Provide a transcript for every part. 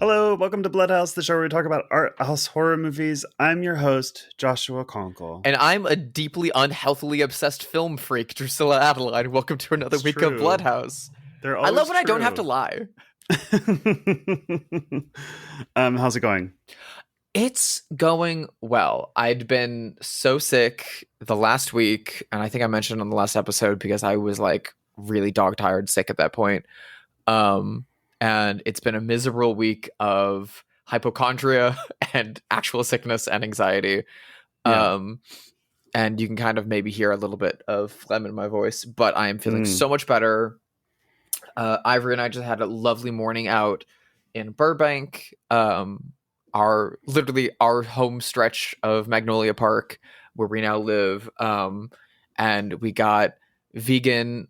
Hello, welcome to Bloodhaus, the show where we talk about art house horror movies. I'm your host, Joshua Conkel. And I'm a deeply unhealthily obsessed film freak, Drusilla Adeline. Welcome to another week of Bloodhaus. I love when I don't have to lie. How's it going? It's going well. I'd been so sick the last week, and I think I mentioned on the last episode because I was like really dog-tired sick at that point. And it's been a miserable week of hypochondria and actual sickness and anxiety. Yeah. And you can kind of maybe hear a little bit of phlegm in my voice, but I am feeling so much better. Ivory and I just had a lovely morning out in Burbank, our home stretch of Magnolia Park, where we now live. And we got vegan,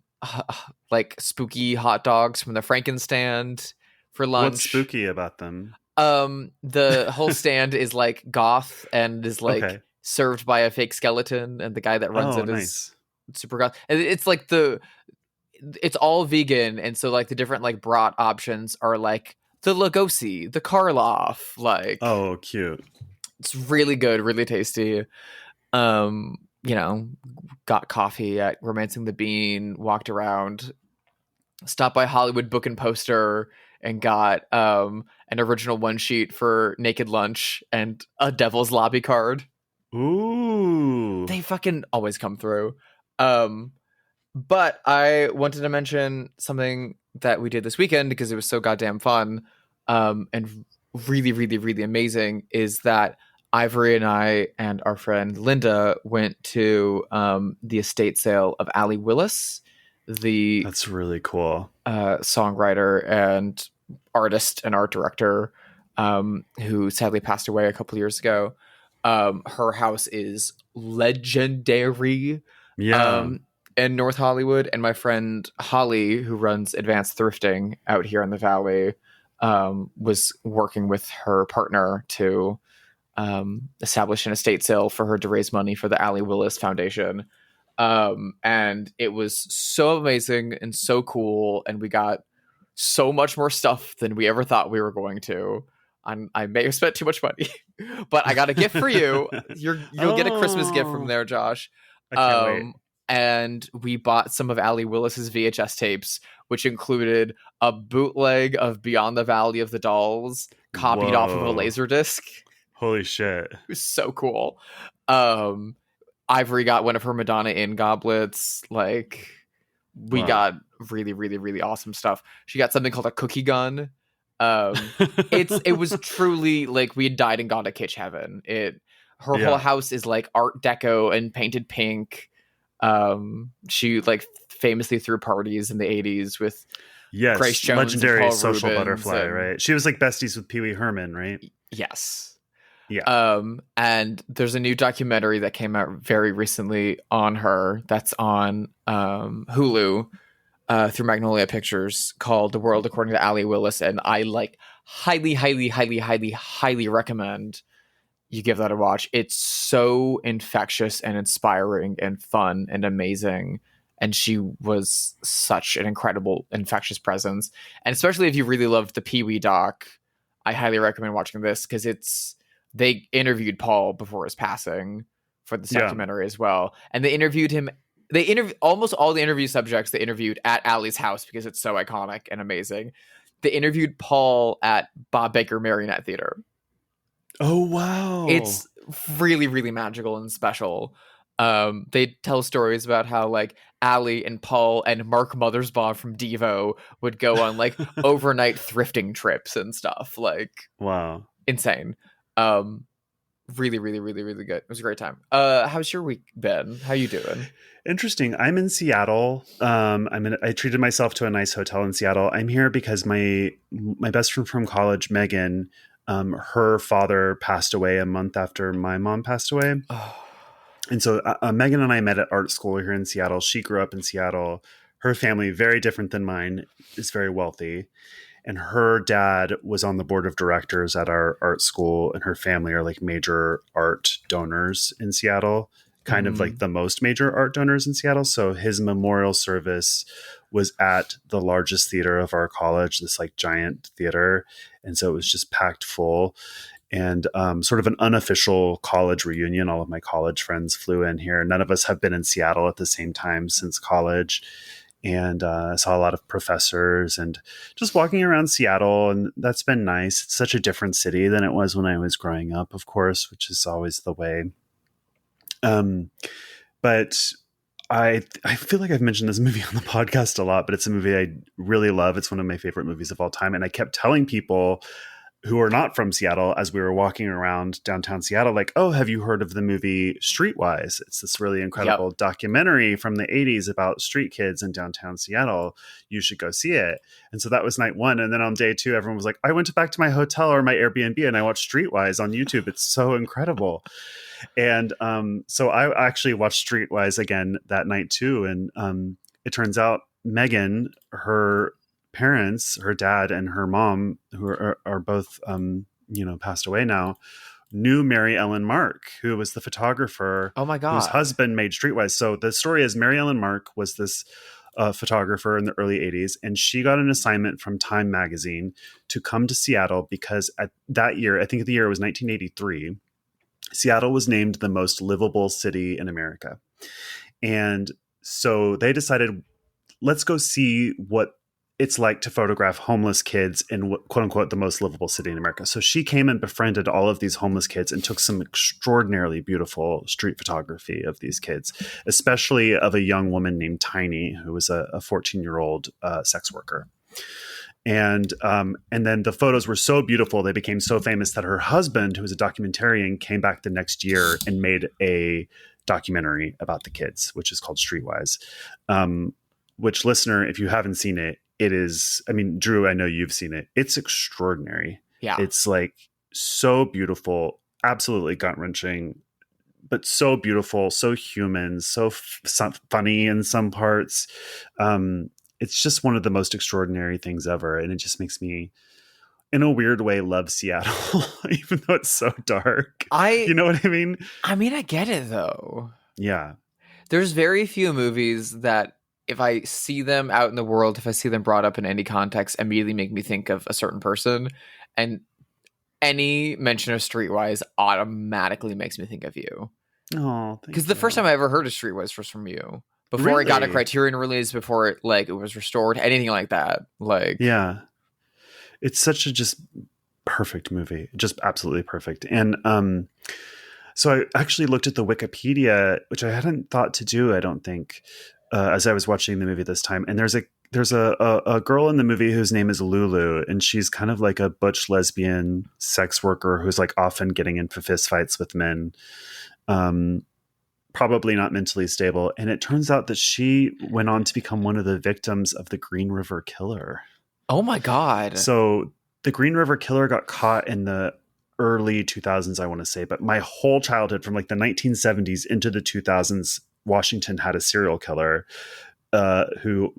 like spooky hot dogs from the Frankenstand for lunch. What's spooky about them? The whole stand is like goth and is like served by a fake skeleton, and the guy that runs it is super goth. And it's like it's all vegan, and so like the different like brat options are like the Lugosi, the Karloff, like cute. It's really good, really tasty. Got coffee at Romancing the Bean, walked around, stopped by Hollywood Book and Poster, and got an original one sheet for Naked Lunch and a Devil's Lobby card. Ooh. They fucking always come through. But I wanted to mention something that we did this weekend because it was so goddamn fun and really, really, really amazing, is that Ivory and I and our friend Linda went to the estate sale of Allee Willis, That's really cool. Songwriter and artist and art director who sadly passed away a couple years ago. Her house is legendary in North Hollywood, and my friend Holly, who runs Advanced Thrifting out here in the Valley, was working with her partner to establish an estate sale for her to raise money for the Allee Willis Foundation. And it was so amazing and so cool, and we got so much more stuff than we ever thought we were going to. I may have spent too much money, but I got a gift for you. You'll get a Christmas gift from there, Josh. I can't wait. And we bought some of Allee Willis's VHS tapes, which included a bootleg of Beyond the Valley of the Dolls, copied off of a Laserdisc. Holy shit. It was so cool. Ivory got one of her Madonna Inn goblets. Like, we got really, really, really awesome stuff. She got something called a cookie gun. It was truly like we had died and gone to kitsch heaven. Her whole house is like Art Deco and painted pink. She like famously threw parties in the 80s with Grace Jones, legendary social butterfly, right? She was like besties with Pee Wee Herman, right? Yes. Yeah. And there's a new documentary that came out very recently on her that's on Hulu through Magnolia Pictures called The World According to Allee Willis, and I like highly, highly, highly, highly, highly recommend you give that a watch. It's so infectious and inspiring and fun and amazing. And she was such an incredible, infectious presence. And especially if you really loved the Pee Wee doc, I highly recommend watching this because they interviewed Paul before his passing for this documentary as well. And they interviewed him. They interviewed almost all the interview subjects they interviewed at Allee's house because it's so iconic and amazing. They interviewed Paul at Bob Baker Marionette Theater. Oh, wow. It's really, really magical and special. They tell stories about how like Allee and Paul and Mark Mothersbaugh from Devo would go on like overnight thrifting trips and stuff. Like, wow. Insane. Really, really, really, really good. It was a great time. How's your week been? How you doing? Interesting. I'm in Seattle. I treated myself to a nice hotel in Seattle. I'm here because my best friend from college, Megan, her father passed away a month after my mom passed away. Oh. And so Megan and I met at art school here in Seattle. She grew up in Seattle. Her family, very different than mine, is very wealthy. And her dad was on the board of directors at our art school, and her family are like major art donors in Seattle, kind of like the most major art donors in Seattle. So his memorial service was at the largest theater of our college, this like giant theater. And so it was just packed full, and sort of an unofficial college reunion. All of my college friends flew in here. None of us have been in Seattle at the same time since college. And I saw a lot of professors and just walking around Seattle. And that's been nice. It's such a different city than it was when I was growing up, of course, which is always the way. But I feel like I've mentioned this movie on the podcast a lot, but it's a movie I really love. It's one of my favorite movies of all time. And I kept telling people who are not from Seattle as we were walking around downtown Seattle, like, oh, have you heard of the movie Streetwise? It's this really incredible documentary from the 80s about street kids in downtown Seattle. You should go see it. And so that was night one. And then on day two, everyone was like, I went back to my hotel or my Airbnb and I watched Streetwise on YouTube. It's so incredible. And so I actually watched Streetwise again that night too. And it turns out Megan, her parents, her dad and her mom, who are both, passed away now, knew Mary Ellen Mark, who was the photographer. Oh my God. Whose husband made Streetwise. So the story is Mary Ellen Mark was this photographer in the early 80s, and she got an assignment from Time magazine to come to Seattle because at that year, I think the year was 1983, Seattle was named the most livable city in America. And so they decided, let's go see what it's like to photograph homeless kids in quote unquote the most livable city in America. So she came and befriended all of these homeless kids and took some extraordinarily beautiful street photography of these kids, especially of a young woman named Tiny, who was a 14-year-old sex worker. And then the photos were so beautiful, they became so famous that her husband, who was a documentarian, came back the next year and made a documentary about the kids, which is called Streetwise. Which, listener, if you haven't seen it, it is, I mean, Drew, I know you've seen it. It's extraordinary. Yeah. It's like so beautiful, absolutely gut-wrenching, but so beautiful, so human, so funny in some parts. It's just one of the most extraordinary things ever. And it just makes me, in a weird way, love Seattle, even though it's so dark. You know what I mean? I mean, I get it, though. Yeah. There's very few movies that, if I see them out in the world, if I see them brought up in any context, immediately make me think of a certain person. And any mention of Streetwise automatically makes me think of you. Oh, because the first time I ever heard of Streetwise was from you. Before it got a Criterion release, before it was restored, anything like that. Yeah. It's such a just perfect movie. Just absolutely perfect. And so I actually looked at the Wikipedia, which I hadn't thought to do, I don't think, as I was watching the movie this time. And there's a girl in the movie whose name is Lulu, and she's kind of like a butch lesbian sex worker who's like often getting into fistfights with men, probably not mentally stable. And it turns out that she went on to become one of the victims of the Green River Killer. Oh my God. So the Green River Killer got caught in the early 2000s, I want to say, but my whole childhood from like the 1970s into the 2000s, Washington had a serial killer who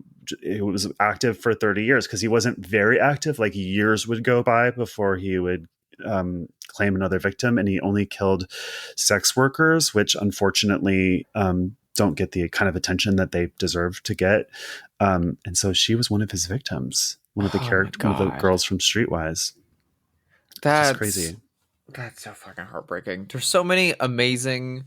was active for 30 years because he wasn't very active. Like years would go by before he would claim another victim, and he only killed sex workers, which unfortunately don't get the kind of attention that they deserve to get. And so she was one of his victims, one of the one of the girls from Streetwise. That's crazy. That's so fucking heartbreaking. There's so many amazing.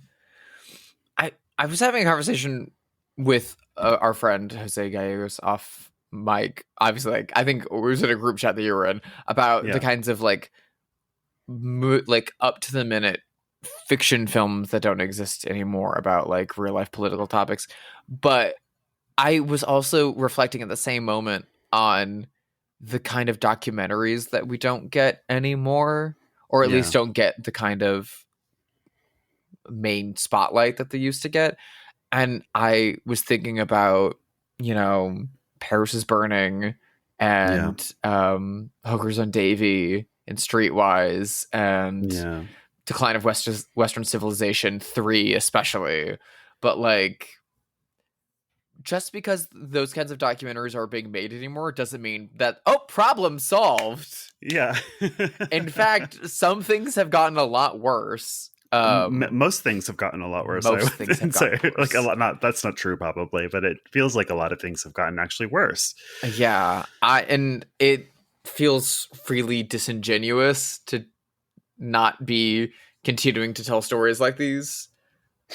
I was having a conversation with our friend Jose Gallegos off mic. Obviously, I think it was in a group chat that you were in about the kinds of like up to the minute fiction films that don't exist anymore about like real life political topics. But I was also reflecting at the same moment on the kind of documentaries that we don't get anymore, or at least don't get the kind of main spotlight that they used to get. And I was thinking about, Paris is Burning and Hookers on Davy and Streetwise and Decline of Western Civilization 3 especially. But like, just because those kinds of documentaries are being made anymore doesn't mean that, problem solved. Yeah. In fact, some things have gotten a lot worse. Most things have gotten a lot worse. Most things have gotten worse. Like a lot. Not that's not true, probably, but it feels like a lot of things have gotten actually worse. Yeah, and it feels really disingenuous to not be continuing to tell stories like these.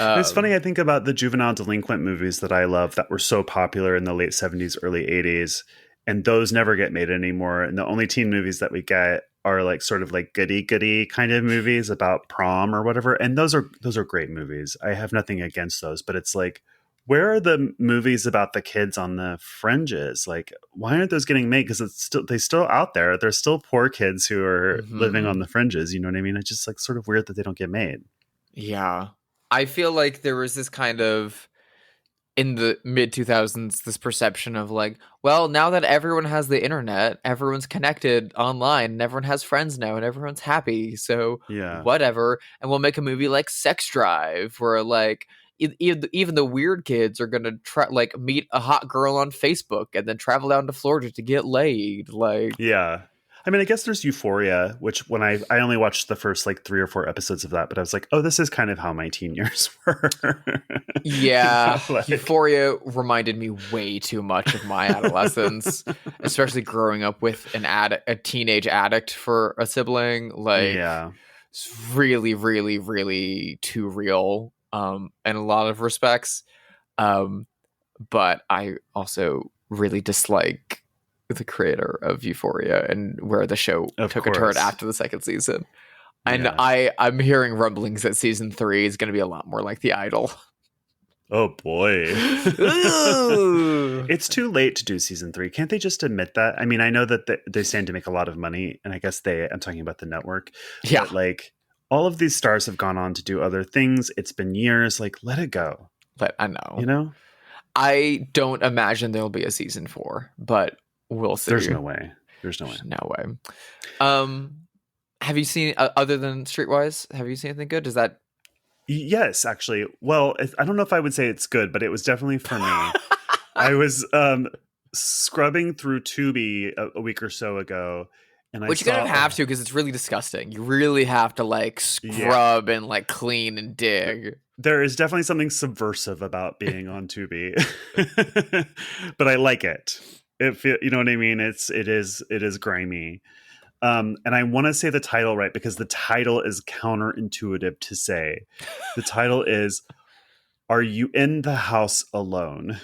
It's funny. I think about the juvenile delinquent movies that I love that were so popular in the late 70s, early 80s, and those never get made anymore. And the only teen movies that we get are like sort of like goody kind of movies about prom or whatever. And those are great movies. I have nothing against those, but it's like, where are the movies about the kids on the fringes? Like, why aren't those getting made? Because they're still out there. There's still poor kids who are living on the fringes. You know what I mean? It's just like sort of weird that they don't get made. Yeah. I feel like there was this kind of, in the mid 2000s, this perception of like, well, now that everyone has the internet, everyone's connected online, and everyone has friends now, and everyone's happy. So whatever. And we'll make a movie like Sex Drive, where like even the weird kids are gonna meet a hot girl on Facebook and then travel down to Florida to get laid. Like, yeah. I mean, I guess there's Euphoria, which when I only watched the first like 3 or 4 episodes of that, but I was like, oh, this is kind of how my teen years were. Yeah. You know, like... Euphoria reminded me way too much of my adolescence, especially growing up with a teenage addict for a sibling. Like, it's really, really, really too real in a lot of respects. But I also really dislike the creator of Euphoria and where the show took a turn after the second season. And I'm hearing rumblings that season 3 is going to be a lot more like The Idol. Oh boy. It's too late to do season 3. Can't they just admit that? I mean, I know that they stand to make a lot of money, and I guess I'm talking about the network. Yeah. But like, all of these stars have gone on to do other things. It's been years. Like, let it go. I know. You know? I don't imagine there'll be a season 4, but we'll see. There's no way. No way. Have you seen, other than Streetwise, have you seen anything good? Is that... Yes, actually. Well, I don't know if I would say it's good, but it was definitely for me. I was scrubbing through Tubi a week or so ago. Which you kind of have to, because it's really disgusting. You really have to like scrub and like clean and dig. There is definitely something subversive about being on Tubi. But I like it. You know what I mean? It is grimy. And I want to say the title right because the title is counterintuitive to say. The title is, Are You in the House Alone?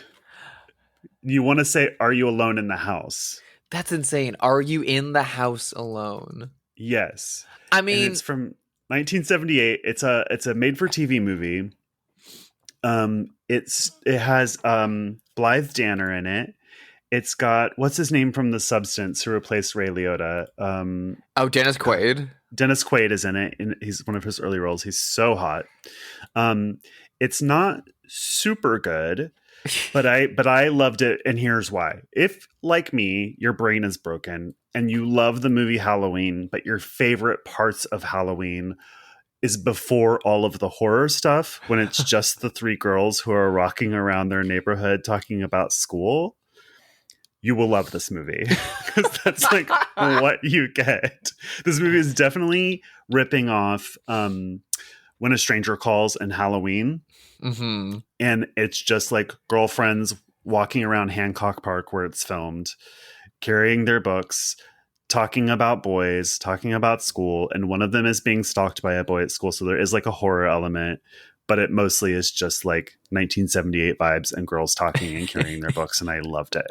You want to say, Are you alone in the house? That's insane. Are you in the house alone? Yes. I mean, and it's from 1978. It's a made-for-TV movie. It has Blythe Danner in it. It's got, what's his name from The Substance who replaced Ray Liotta? Dennis Quaid. Dennis Quaid is in it. He's one of his early roles. He's so hot. It's not super good, but I loved it. And here's why. If, like me, your brain is broken and you love the movie Halloween, but your favorite parts of Halloween is before all of the horror stuff, when it's just the 3 girls who are rocking around their neighborhood talking about school, you will love this movie. Because that's like what you get. This movie is definitely ripping off When a Stranger Calls and Halloween. Mm-hmm. And it's just like girlfriends walking around Hancock Park where it's filmed, carrying their books, talking about boys, talking about school. And one of them is being stalked by a boy at school. So there is like a horror element. But it mostly is just like 1978 vibes and girls talking and carrying their books. And I loved it.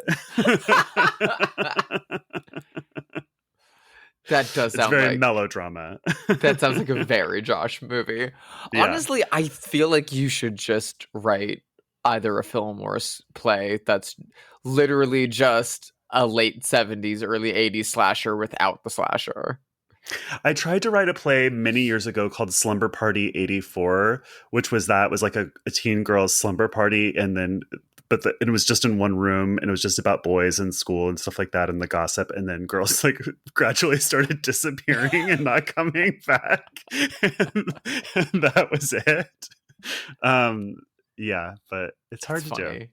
That does sound very like melodrama. That sounds like a very Josh movie. Yeah. Honestly, I feel like you should just write either a film or a play that's literally just a late 70s, early 80s slasher without the slasher. I tried to write a play many years ago called Slumber Party 84, which was like a teen girl's slumber party. And then, it was just in one room and it was just about boys and school and stuff like that and the gossip. And then girls like gradually started disappearing and not coming back. And that was it. Yeah, but it's hard to do.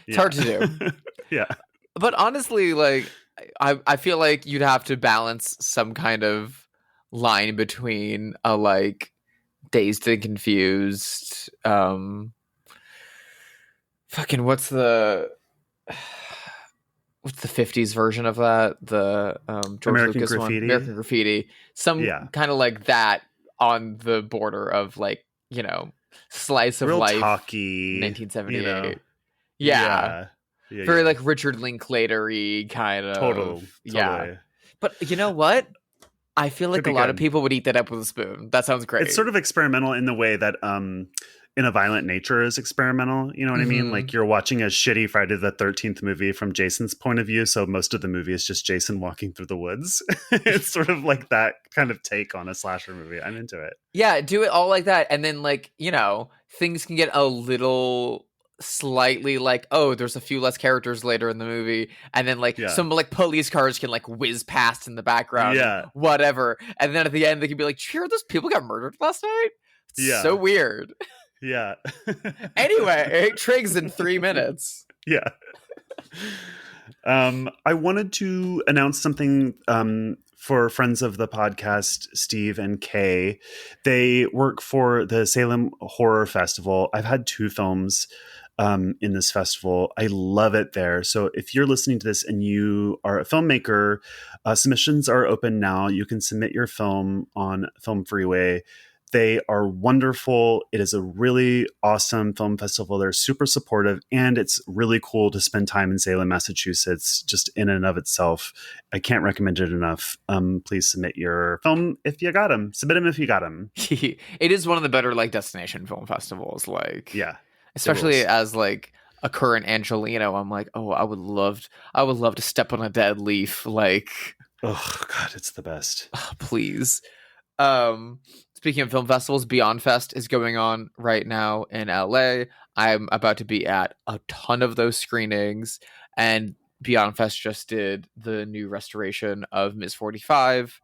It's hard to do. Yeah. But honestly, like, I feel like you'd have to balance some kind of line between a like Dazed and Confused. Fucking what's the 50s version of that? The George American Lucas Graffiti? one, American Graffiti. Some kind of like that on the border of like, you know, slice of Real life. talky, 1978. you know. Yeah. Yeah, Very like Richard Linklater-y kind of. Totally. Yeah. But you know what? I feel like a lot of people would eat that up with a spoon. That sounds great. It's sort of experimental in the way that In a Violent Nature is experimental. You know what I mean? Like you're watching a shitty Friday the 13th movie from Jason's point of view. So most of the movie is just Jason walking through the woods. It's sort of like that kind of take on a slasher movie. I'm into it. Yeah, do it all like that. And then like, you know, things can get a little slightly like, oh, there's a few less characters later in the movie, and then like some like police cars can like whiz past in the background, whatever, and then at the end they can be like, did you hear those people got murdered last night? It's so weird. Anyway, Triggs in 3 minutes. I wanted to announce something for friends of the podcast, Steve and Kay. They work for the Salem Horror Festival. I've had 2 films in this festival. I love it there. So if you're listening to this and you are a filmmaker, submissions are open now. You can submit your film on Film Freeway. They are wonderful. It is a really awesome film festival. They're super supportive, and it's really cool to spend time in Salem, Massachusetts, just in and of itself. I can't recommend it enough. Please submit your film if you got them. Submit them if you got them. It is one of the better like destination film festivals. Like, especially as like a current Angelino, I'm like, oh, I would love to step on a dead leaf. Like, oh God, it's the best. Please. Speaking of film festivals, Beyond Fest is going on right now in LA. I'm about to be at a ton of those screenings, and Beyond Fest just did the new restoration of Ms. 45,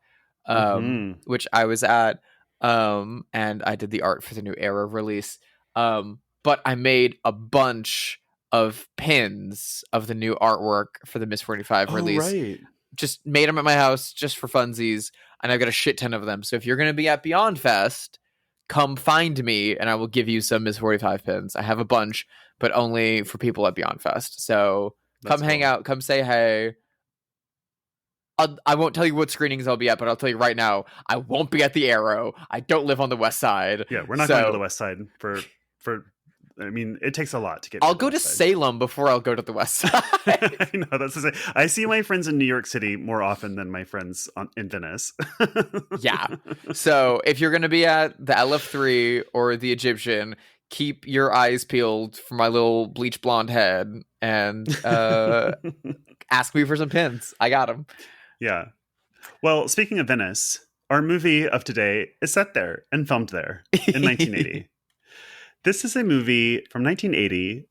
which I was at, and I did the art for the new Era release. But I made a bunch of pins of the new artwork for the Ms. 45 release. Right. Just made them at my house just for funsies, and I've got a shit ton of them. So if you're going to be at Beyond Fest, come find me, and I will give you some Ms. 45 pins. I have a bunch, but only for people at Beyond Fest. So come hang out, come say hey. I won't tell you what screenings I'll be at, but I'll tell you right now, I won't be at the Arrow. I don't live on the West Side. Yeah, we're not going to the West Side for. I mean, it takes a lot to get. I'll go to Salem before I'll go to the West Side. I know, that's to say, I see my friends in New York City more often than my friends in Venice. Yeah. So if you're going to be at the LF3 or the Egyptian, keep your eyes peeled for my little bleach blonde head and ask me for some pins. I got them. Yeah. Well, speaking of Venice, our movie of today is set there and filmed there in 1980. This is a movie from 1980,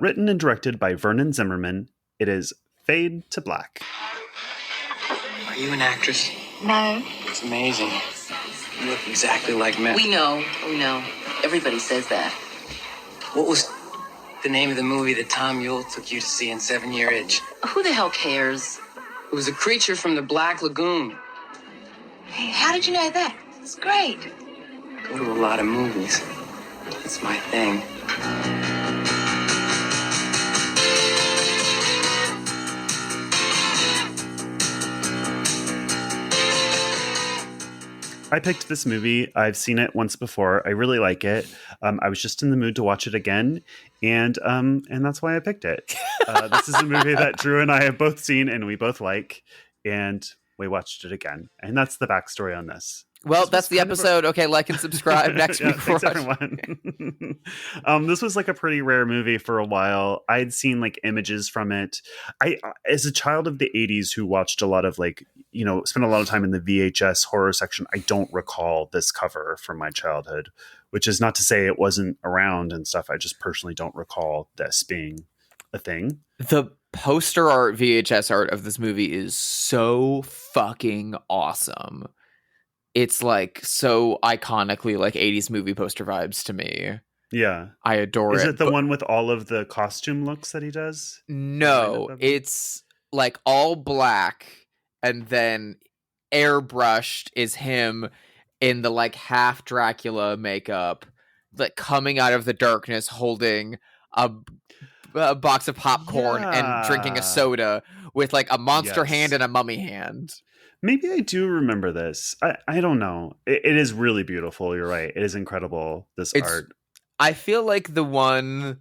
written and directed by Vernon Zimmerman. It is Fade to Black. Are you an actress? No. It's amazing. You look exactly like me. We know. Everybody says that. What was the name of the movie that Tom Yule took you to see in 7 Year Itch? Who the hell cares? It was a creature from the Black Lagoon. Hey, how did you know that? It's great. Go to a lot of movies. It's my thing. I picked this movie. I've seen it once before. I really like it. I was just in the mood to watch it again, and that's why I picked it. This is a movie that Drew and I have both seen and we both like, and we watched it again. And that's the backstory on this. Well, that's the episode. Okay, like and subscribe next week. Thanks, everyone. This was like a pretty rare movie for a while. I'd seen like images from it. As a child of the 80s who watched a lot of like, you know, spent a lot of time in the VHS horror section, I don't recall this cover from my childhood, which is not to say it wasn't around and stuff. I just personally don't recall this being a thing. The poster art, VHS art of this movie is so fucking awesome. It's like so iconically like 80s movie poster vibes to me. Yeah. I adore it. Is it the one with all of the costume looks that he does? No, it's like all black and then airbrushed is him in the like half Dracula makeup, like coming out of the darkness holding a box of popcorn and drinking a soda with like a monster hand and a mummy hand. Maybe I do remember this. I don't know. It is really beautiful. You're right. It is incredible, this art. I feel like the one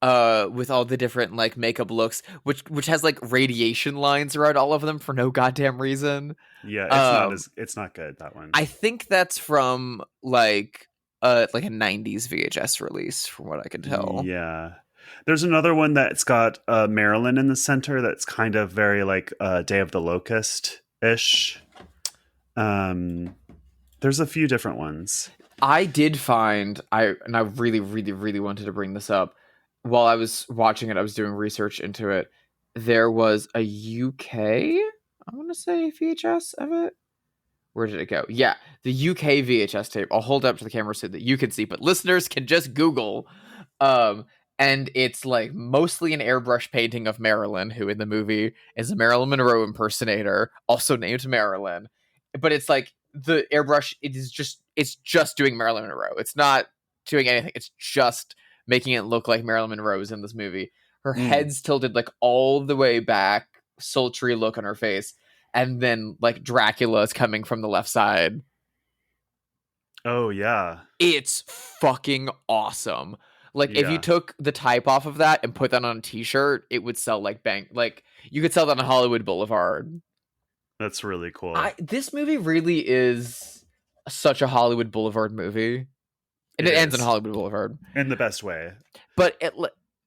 with all the different like makeup looks, which has like radiation lines around all of them for no goddamn reason. Yeah, it's not good, that one. I think that's from like a 90s VHS release, from what I can tell. Yeah. There's another one that's got Marilyn in the center that's kind of very like Day of the Locust-ish. There's a few different ones. I did find, I really, really, really wanted to bring this up. While I was watching it, I was doing research into it. There was a UK, I want to say, VHS of it. Where did it go? Yeah, the UK VHS tape. I'll hold it up to the camera so that you can see, but listeners can just Google. And it's like mostly an airbrush painting of Marilyn, who in the movie is a Marilyn Monroe impersonator, also named Marilyn. But it's like the airbrush, it's just doing Marilyn Monroe. It's not doing anything. It's just making it look like Marilyn Monroe is in this movie. Her head's tilted like all the way back, sultry look on her face. And then like Dracula is coming from the left side. Oh, yeah. It's fucking awesome. Like, if you took the type off of that and put that on a t-shirt, it would sell like bang. Like, you could sell that on Hollywood Boulevard. That's really cool. This movie really is such a Hollywood Boulevard movie. And it ends on Hollywood Boulevard. In the best way. But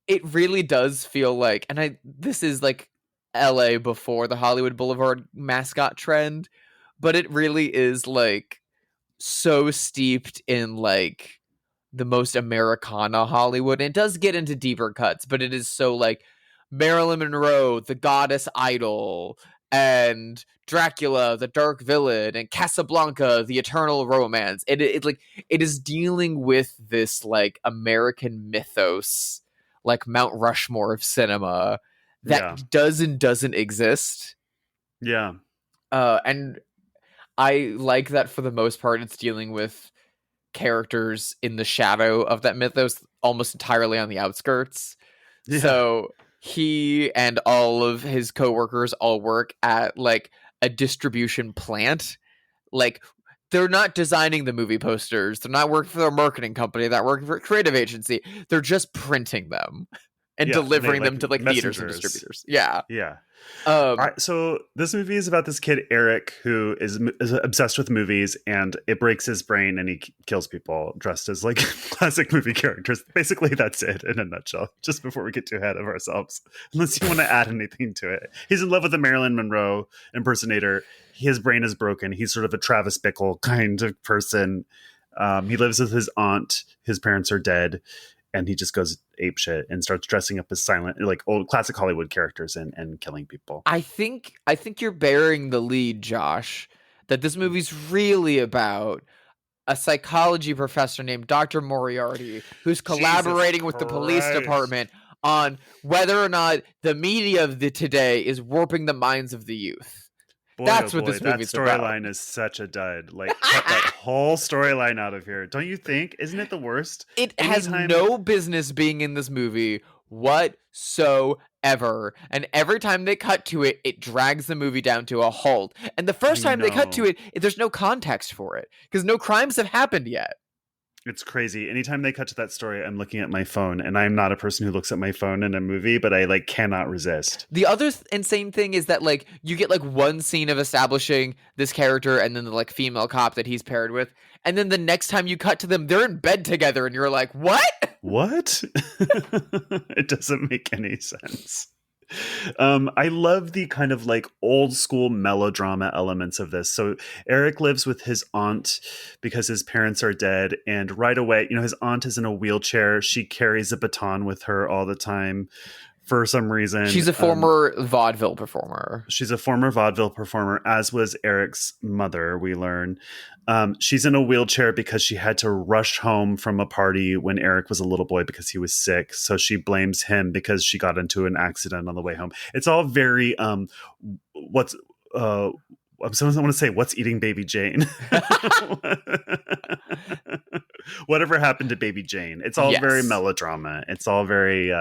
it really does feel like, and this is like LA before the Hollywood Boulevard mascot trend, but it really is like so steeped in like the most Americana Hollywood. And it does get into deeper cuts, but it is so like Marilyn Monroe, the goddess idol, and Dracula, the dark villain, and Casablanca, the eternal romance. It is dealing with this like American mythos, like Mount Rushmore of cinema that doesn't exist. Yeah. And I like that for the most part it's dealing with characters in the shadow of that mythos, almost entirely on the outskirts. Yeah. So he and all of his coworkers all work at like a distribution plant. Like, they're not designing the movie posters. They're not working for a marketing company. They're not working for a creative agency. They're just printing them and delivering them to like theaters and distributors. Yeah. Yeah. So this movie is about this kid, Eric, who is obsessed with movies, and it breaks his brain and he kills people dressed as like classic movie characters. Basically, that's it in a nutshell, just before we get too ahead of ourselves. Unless you want to add anything to it. He's in love with a Marilyn Monroe impersonator. His brain is broken. He's sort of a Travis Bickle kind of person. He lives with his aunt. His parents are dead. And he just goes apeshit and starts dressing up as silent, like old classic Hollywood characters and killing people. I think you're bearing the lead, Josh, that this movie's really about a psychology professor named Dr. Moriarty, who's collaborating with the police department on whether or not the media of today is warping the minds of the youth. That's what this movie's about. That storyline is such a dud. Like, cut that whole storyline out of here. Don't you think? Isn't it the worst? It has no business being in this movie whatsoever. And every time they cut to it, it drags the movie down to a halt. And the first time they cut to it, there's no context for it because no crimes have happened yet. It's crazy. Anytime they cut to that story, I'm looking at my phone, and I'm not a person who looks at my phone in a movie, but I like cannot resist. The other insane thing is that like you get like one scene of establishing this character and then the like female cop that he's paired with, and then the next time you cut to them, they're in bed together, and you're like, what? What? It doesn't make any sense. I love the kind of like old school melodrama elements of this. So Eric lives with his aunt because his parents are dead. And right away, his aunt is in a wheelchair. She carries a baton with her all the time for some reason. She's a former vaudeville performer. As was Eric's mother, we learn. She's in a wheelchair because she had to rush home from a party when Eric was a little boy because he was sick. So she blames him because she got into an accident on the way home. It's all very Sometimes I want to say, what's eating Baby Jane? Whatever happened to Baby Jane? It's all very melodrama. It's all very,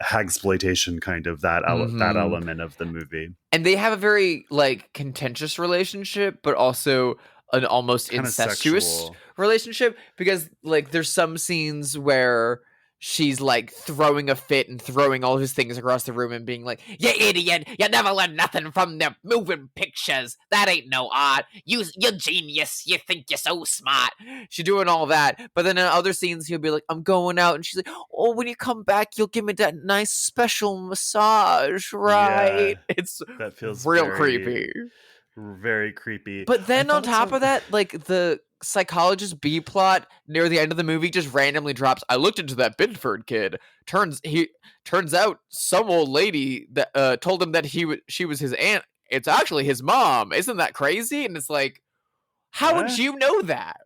hagsploitation kind of that element of the movie. And they have a very like contentious relationship, but also an almost Kinda incestuous sexual. relationship, because like there's some scenes where she's like throwing a fit and throwing all his things across the room and being like, "You idiot, you never learned nothing from the moving pictures. That ain't no art. You're genius. You think you're so smart." She's doing all that. But then in other scenes, he'll be like, "I'm going out." And she's like, "Oh, when you come back, you'll give me that nice special massage, right?" Yeah, It's that feels real very creepy. Very creepy. But then I on thought top so- of that, like the psychologist B plot near the end of the movie just randomly drops, "I looked into that Binford kid. Turns out some old lady that told him that she was his aunt. It's actually his mom. Isn't that crazy?" And it's like, how would What? you know that?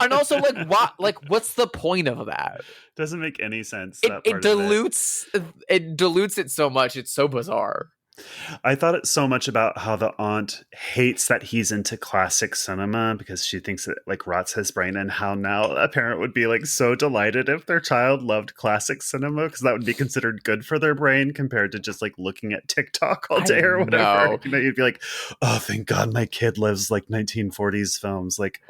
And also, like, what? Like, what's the point of that? Doesn't make any sense. It that part of it dilutes it so much. It's so bizarre. I thought it so much about how the aunt hates that he's into classic cinema because she thinks it like rots his brain, and how now a parent would be like so delighted if their child loved classic cinema because that would be considered good for their brain compared to just like looking at TikTok all day or whatever. know. You'd be like, "Oh, thank God my kid lives like 1940s films. Like,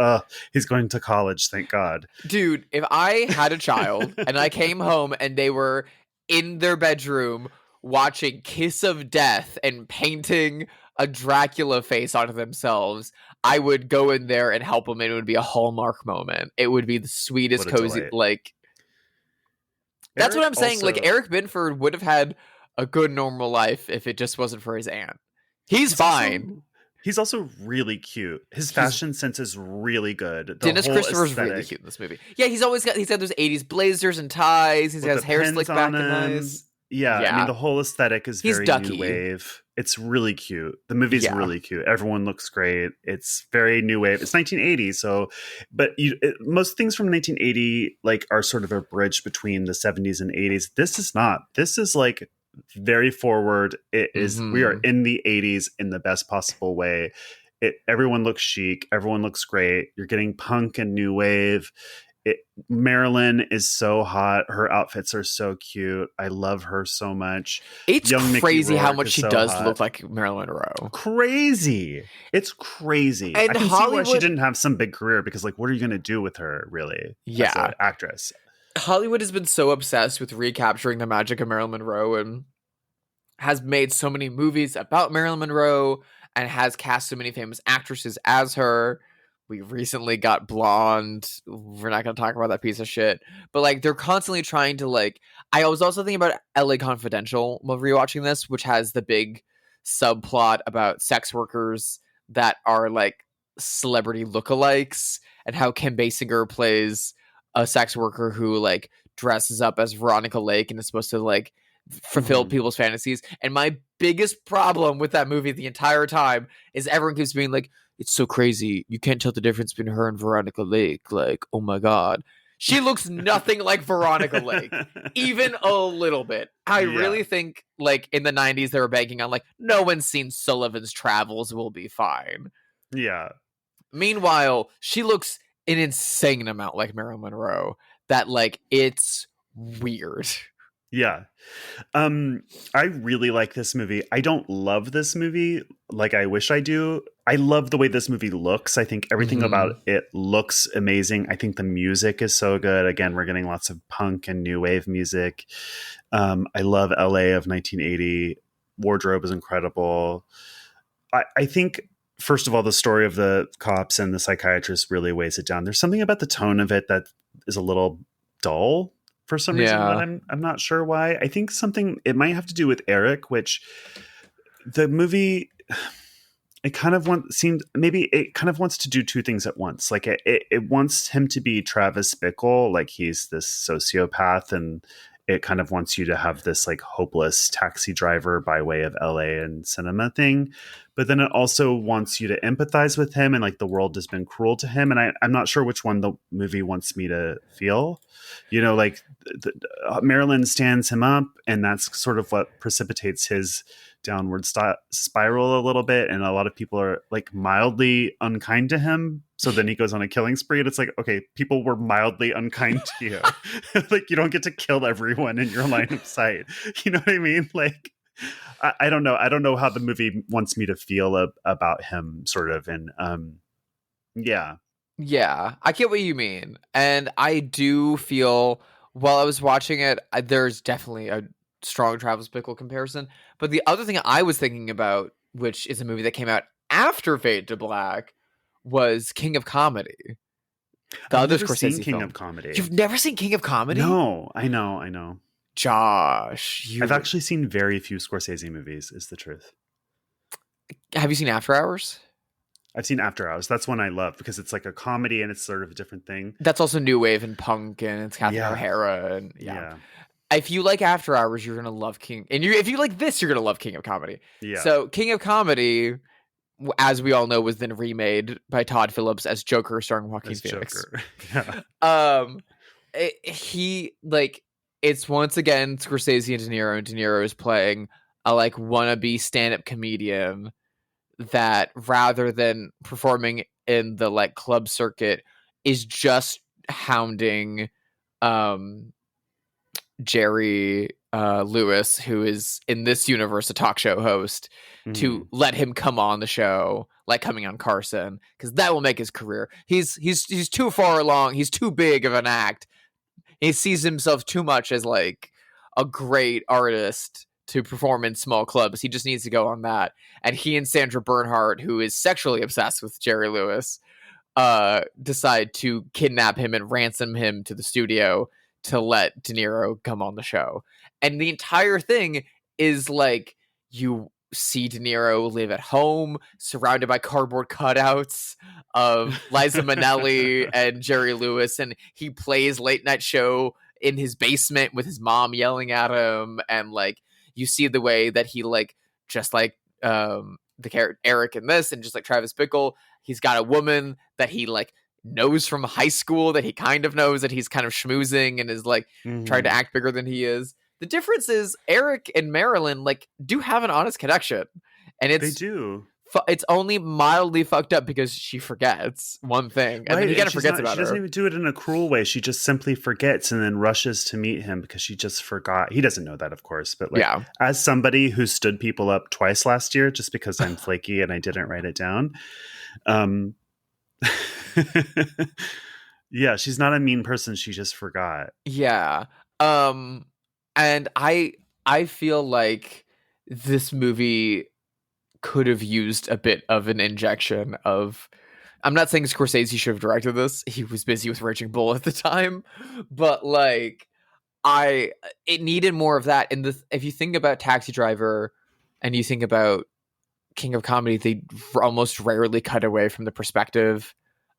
he's going to college, thank God." Dude, if I had a child and I came home and they were in their bedroom watching Kiss of Death and painting a Dracula face onto themselves, I would go in there and help them, and it would be a Hallmark moment. It would be the sweetest, What a cozy, delight. like... That's what Eric I'm saying. also- Like, Eric Binford would have had a good, normal life if it just wasn't for his aunt. He's fine. He's also really cute. His fashion sense is really good. The Dennis whole Christopher's really aesthetic cute in this movie. Yeah, he's got those 80s blazers and ties. He's with got his the hair pins slicked back on and him. nice. Yeah, I Yeah. mean the whole aesthetic is He's very ducky. new wave. It's really cute. The movie's Yeah. really cute. Everyone looks great. It's very new wave. It's 1980, so but most things from 1980 like are sort of a bridge between the 70s and 80s. This is not. This is like very forward. It is. We are in the 80s in the best possible way. Everyone looks chic. Everyone looks great. You're getting punk and new wave. Marilyn is so hot. Her outfits are so cute. I love her so much. It's Young Mickey crazy how Rourke much is she so does hot. look like Marilyn Monroe. Crazy. It's crazy. And I can see why Hollywood- she didn't have some big career because like what are you going to do with her really? Yeah. As an actress. Hollywood has been so obsessed with recapturing the magic of Marilyn Monroe and has made so many movies about Marilyn Monroe and has cast so many famous actresses as her. We recently got Blonde. We're not going to talk about that piece of shit. But like they're constantly trying to like... I was also thinking about LA Confidential while rewatching this, which has the big subplot about sex workers that are like celebrity lookalikes and how Kim Basinger plays a sex worker who like dresses up as Veronica Lake and is supposed to like fulfill people's fantasies. And my biggest problem with that movie the entire time is everyone keeps being like, "It's so crazy. You can't tell the difference between her and Veronica Lake. Like, oh my God." She looks nothing like Veronica Lake, even a little bit. I Yeah. really think like in the 90s they were banking on like, no one's seen Sullivan's Travels, we'll be fine. Yeah. Meanwhile, she looks an insane amount like Marilyn Monroe that like it's weird. Yeah. I really like this movie. I don't love this movie like I wish I do. I love the way this movie looks. I think everything about it looks amazing. I think the music is so good. Again, we're getting lots of punk and new wave music. I love LA of 1980. Wardrobe is incredible. I think, first of all, the story of the cops and the psychiatrist really weighs it down. There's something about the tone of it that is a little dull for some reason, Yeah. but I'm not sure why. I think it might have to do with Eric, which the movie it kind of wants to do two things at once. Like it wants him to be Travis Bickle, like he's this sociopath, and it kind of wants you to have this like hopeless taxi driver by way of LA and cinema thing. But then it also wants you to empathize with him and like the world has been cruel to him. And I'm not sure which one the movie wants me to feel. You know, like Marilyn stands him up, and that's sort of what precipitates his downward spiral a little bit, and a lot of people are like mildly unkind to him. So then he goes on a killing spree, and it's like, okay, people were mildly unkind to you. Like, you don't get to kill everyone in your line of sight. You know what I mean? Like, I don't know. I don't know how the movie wants me to feel about him, sort of. And yeah. Yeah, I get what you mean. And I do feel, while I was watching it, there's definitely a strong Travis Bickle comparison. But the other thing I was thinking about, which is a movie that came out after Fade to Black, was King of Comedy. The I've other never Scorsese seen King film. of Comedy. You've never seen King of Comedy? No, I know. Josh, I've actually seen very few Scorsese movies, is the truth. Have you seen After Hours? I've seen After Hours. That's one I love because it's like a comedy and it's sort of a different thing. That's also new wave and punk, and it's Catherine O'Hara, and yeah. If you like After Hours, you're gonna love King, and if you like this, you're gonna love King of Comedy. Yeah. So King of Comedy, as we all know, was then remade by Todd Phillips as Joker, starring Joaquin Phoenix. Yeah. It's once again Scorsese and De Niro, and De Niro is playing a like wannabe stand-up comedian that, rather than performing in the like club circuit, is just hounding Jerry Lewis, who is in this universe a talk show host, to let him come on the show, like coming on Carson, because that will make his career. He's too far along. He's too big of an act. He sees himself too much as like a great artist to perform in small clubs. He just needs to go on that. And he and Sandra Bernhardt, who is sexually obsessed with Jerry Lewis, decide to kidnap him and ransom him to the studio to let De Niro come on the show. And the entire thing is like, you see De Niro live at home, surrounded by cardboard cutouts of Liza Minnelli and Jerry Lewis, and he plays late night show in his basement with his mom yelling at him, and like you see the way that he like, just like the character Eric in this, and just like Travis Bickle, he's got a woman that he like knows from high school, that he kind of knows, that he's kind of schmoozing and is like trying to act bigger than he is. The difference is Eric and Marilyn like do have an honest connection, and they do. It's only mildly fucked up because she forgets one thing, and then he kind of forgets about her. She doesn't even do it in a cruel way. She just simply forgets and then rushes to meet him because she just forgot. He doesn't know that, of course, but like, as somebody who stood people up twice last year just because I'm flaky and I didn't write it down, yeah, she's not a mean person. She just forgot. Yeah. And I feel like this movie could have used a bit of an injection of, I'm not saying Scorsese should have directed this. He was busy with Raging Bull at the time, but like it needed more of that. And if you think about Taxi Driver and you think about King of Comedy, they almost rarely cut away from the perspective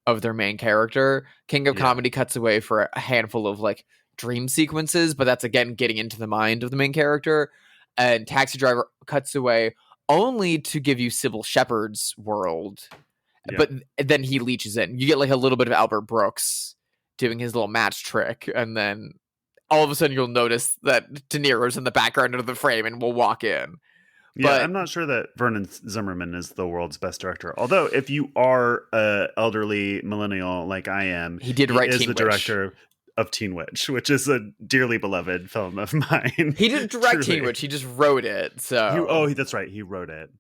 of their main character. King of Comedy cuts away for a handful of like dream sequences, but that's again getting into the mind of the main character. And Taxi Driver cuts away only to give you Sybil Shepherd's world, but then he leeches in. You get like a little bit of Albert Brooks doing his little match trick, and then all of a sudden you'll notice that De Niro's in the background of the frame and will walk in. Yeah, but I'm not sure that Vernon Zimmerman is the world's best director. Although, if you are an elderly millennial like I am, he is the director of Teen Witch, which is a dearly beloved film of mine. He didn't direct Teen Witch; he just wrote it. So, that's right, he wrote it.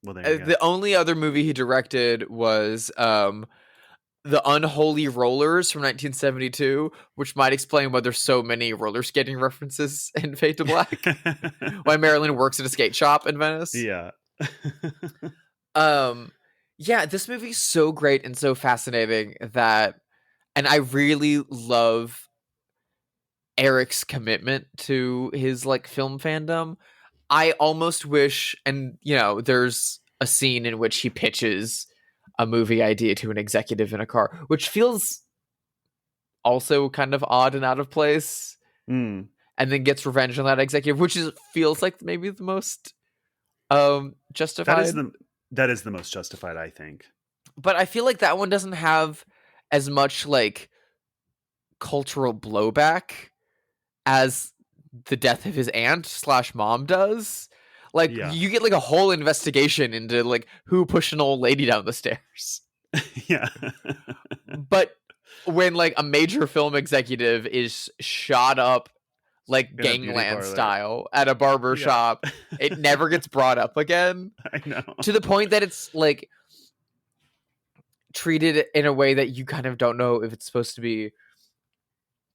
Well, there you go. The only other movie he directed was The Unholy Rollers from 1972, which might explain why there's so many roller skating references in Fade to Black. Why Marilyn works at a skate shop in Venice. Yeah. Yeah, this movie's so great and so fascinating and I really love Eric's commitment to his like film fandom. I almost wish, and you know, there's a scene in which he pitches a movie idea to an executive in a car, which feels also kind of odd and out of place, and then gets revenge on that executive, which feels like maybe the most justified. That is the most justified, I think. But I feel like that one doesn't have as much like cultural blowback as the death of his aunt / mom does. Like Yeah. you get like a whole investigation into like who pushed an old lady down the stairs. Yeah. But when like a major film executive is shot up like In a beauty gangland parlor. style at a barber Yeah. shop, it never gets brought up again, I know. to the point that it's like treated in a way that you kind of don't know if it's supposed to be